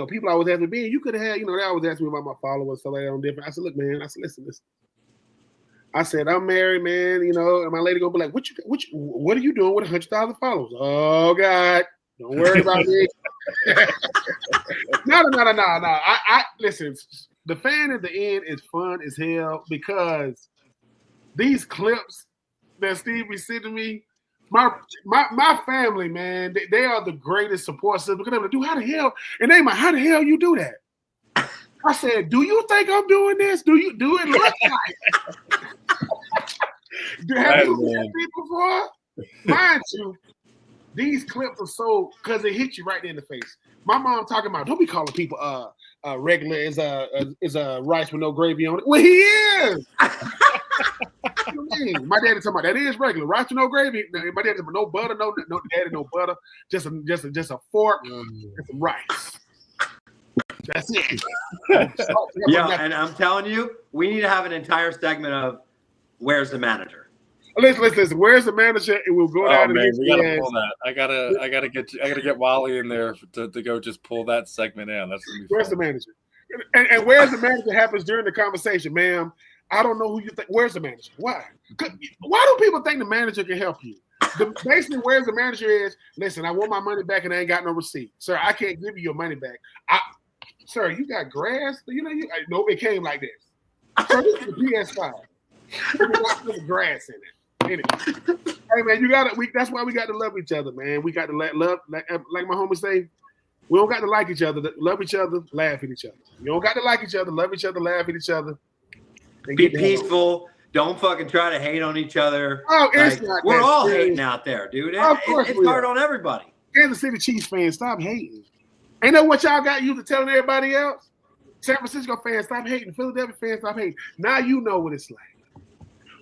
People always ask me, Ben, you could have had, they always ask me about my followers, so like on different. I said, look, man. I said, listen. I said, I'm married, man. And my lady gonna be like, what are you doing with 100,000 followers? Oh God, don't worry about me. No. I listen. The fan at the end is fun as hell because these clips that Steve be sending me, my family, man, they are the greatest support system. Because they're like, dude, how the hell? And they like, how the hell you do that? I said, do you think I'm doing this? Do it look like? Have you seen people before? Mind you, these clips are so because they hit you right in the face. My mom talking about, don't be calling people regular is a rice with no gravy on it. Well, he is. What do you mean? My daddy talking about that is regular rice with no gravy. My daddy talking about no butter, no daddy, no butter, just a fork and some rice. That's it. Yeah, and I'm telling you, we need to have an entire segment of where's the manager. Listen. Where's the manager? And we'll go down. Man, we gotta pull that. I gotta get Wally in there to go just pull that segment in. That's gonna be where's fun. The manager? And where's the manager happens during the conversation, ma'am. I don't know who you think. Where's the manager? Why? Why do people think the manager can help you? Basically, where's the manager is, listen, I want my money back and I ain't got no receipt. Sir, I can't give you your money back. Sir, you got grass? No, it came like this. So this is the PS5. There's grass in it. Anyway. Hey man, that's why we got to love each other, man. We got to love, like my homie say, we don't got to like each other. Love each other, laugh at each other. You don't got to like each other, love each other, laugh at each other. Be peaceful. Don't fucking try to hate on each other. Oh, it's not we're all serious. hating out there, dude. Of course It's hard on everybody. Kansas City Chiefs fans, stop hating. Ain't that what y'all got used to telling everybody else? San Francisco fans, stop hating. Philadelphia fans, stop hating. Now you know what it's like.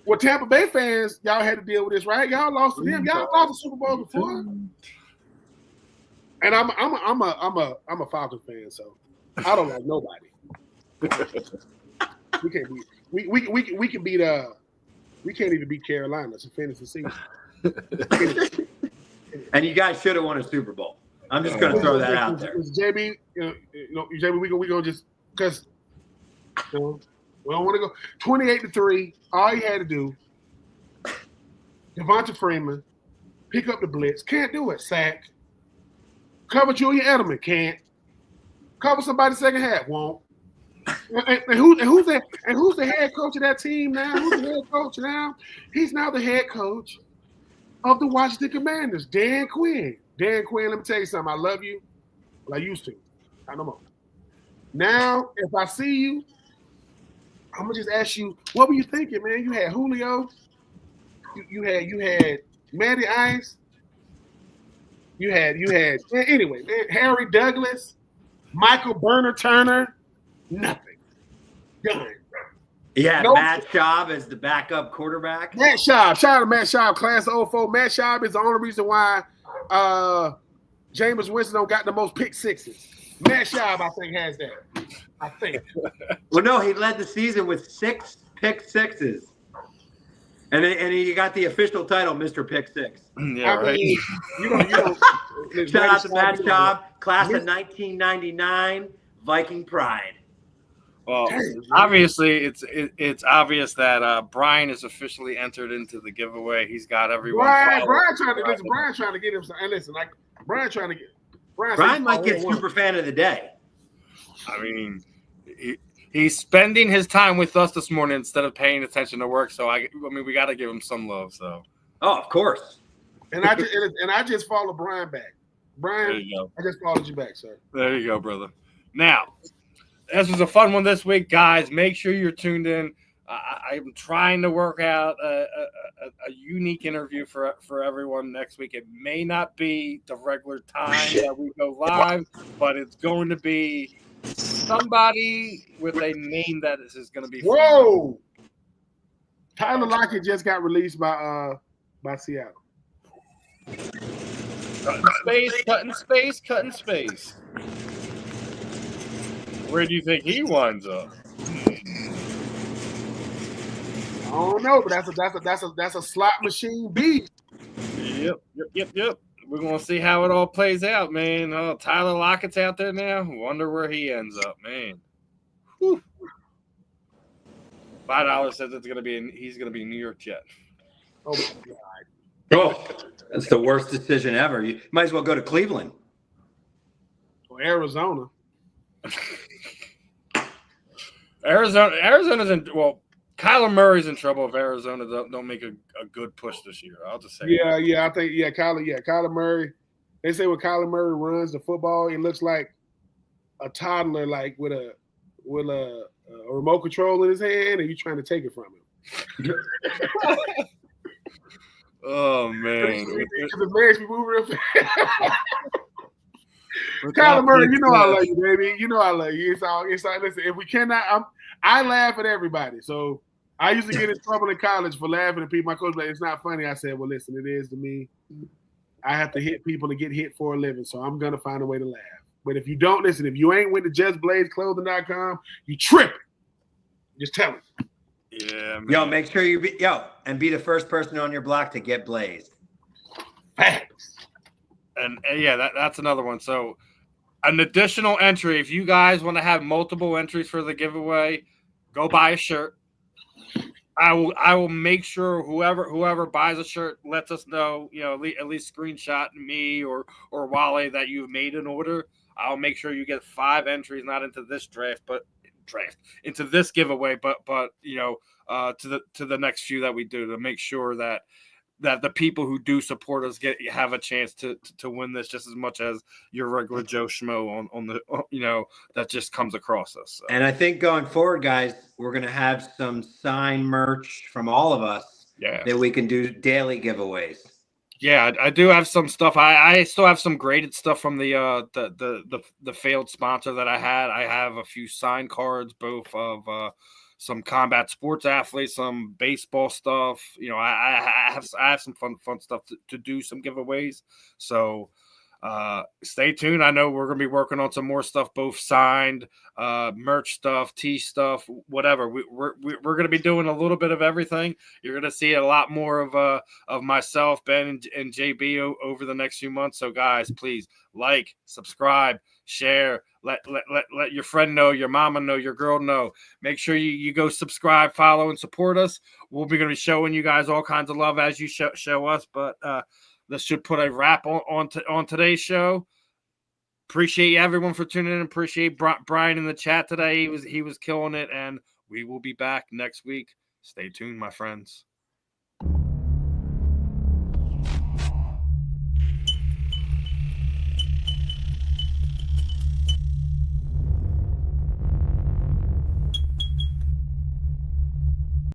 Well, Tampa Bay fans, y'all had to deal with this, right? Y'all lost to them. Y'all lost the Super Bowl before. And I'm a Falcons fan, so I don't like nobody. We can't beat. We can beat. We can't even beat Carolina to finish the season. And you guys should have won a Super Bowl. I'm just going to throw that out there. JB, JB, we gonna just because we don't want to go 28-3. All you had to do, Devonta Freeman, pick up the blitz. Can't do it. Sack. Cover Julian Edelman. Can't. Cover somebody second half. Won't. And who's the head coach of that team now? Who's the head coach now? He's now the head coach of the Washington Commanders, Dan Quinn. Dan Quinn, let me tell you something. I love you, but I used to. I no more. Now, if I see you, I'm gonna just ask you, what were you thinking, man? You had Julio, you had Matty Ice, you had anyway, man, Harry Douglas, Michael Burner Turner, nothing. Done. Yeah, nope. Matt Schaub as the backup quarterback. Matt Schaub. Shout out to Matt Schaub, class of 04. Matt Schaub is the only reason why Jameis Winston don't got the most pick sixes. Matt Schaub, I think, has that. I think. Well, no, he led the season with 6 pick sixes. And he got the official title, Mr. Pick Six. Yeah, right. You know, shout out to Matt Schaub, class of 1999, Viking pride. Well, obviously, it's obvious that Brian is officially entered into the giveaway. He's got everyone. Brian trying to get him some. And listen, like Brian might get super fan of the day. I mean, he's spending his time with us this morning instead of paying attention to work. So I mean, we got to give him some love. So. Oh, of course. And I just followed Brian back. Brian, I just followed you back, sir. There you go, brother. Now. This was a fun one this week, guys. Make sure you're tuned in. I'm trying to work out a unique interview for everyone next week. It may not be the regular time that we go live, but it's going to be somebody with a name that is going to be. Whoa! Tyler Lockett just got released by Seattle. Cutting space. Where do you think he winds up? I don't know, but that's a slot machine beat. Yep. We're gonna see how it all plays out, man. Oh, Tyler Lockett's out there now. Wonder where he ends up, man. Whew. $5 says he's gonna be New York Jet. Oh my God. Oh, that's the worst decision ever. You might as well go to Cleveland or Arizona. Arizona's in. Well, Kyler Murray's in trouble if Arizona don't make a good push this year. I'll just say. Yeah, I think Kyler Murray. They say when Kyler Murray runs the football, it looks like a toddler, like with a remote control in his hand, and you trying to take it from him. Oh man! The legs be moving real fast. Kyler Murray, you know I love you, baby. You know I love you. It's all. Listen, if we cannot, I laugh at everybody. So I used to get in trouble in college for laughing at people. My coach was like, "It's not funny." I said, "Well, listen, it is to me. I have to hit people to get hit for a living, so I'm gonna find a way to laugh." But if you don't listen, if you ain't went to JustBlazeClothing.com, you tripping. Just tell me. Yeah, man. Yo, make sure you be the first person on your block to get blazed. Facts. And yeah, that's another one. So an additional entry, if you guys want to have multiple entries for the giveaway, go buy a shirt. I will make sure whoever buys a shirt lets us know, at least screenshot me or Wale that you've made an order. I'll make sure you get 5 entries, not into this draft, but draft, into this giveaway, but to the next few that we do, to make sure that the people who do support us have a chance to win this just as much as your regular Joe Schmo on the that just comes across us. So. And I think going forward, guys, we're gonna have some signed merch from all of us that we can do daily giveaways. Yeah, I do have some stuff. I still have some graded stuff from the failed sponsor that I had. I have a few signed cards, both of some combat sports athletes, some baseball stuff. I have some fun stuff to do, some giveaways. So stay tuned. I know we're gonna be working on some more stuff, both signed, merch stuff, tee stuff, whatever. We're gonna be doing a little bit of everything. You're gonna see a lot more of myself, Ben, and JB over the next few months. So guys, please like, subscribe, share. Let your friend know, your mama know, your girl know. Make sure you go subscribe, follow, and support us. We'll be going to be showing you guys all kinds of love as you show us. But this should put a wrap on today's show. Appreciate everyone for tuning in. Appreciate Brian in the chat today. He was killing it, and we will be back next week. Stay tuned, my friends.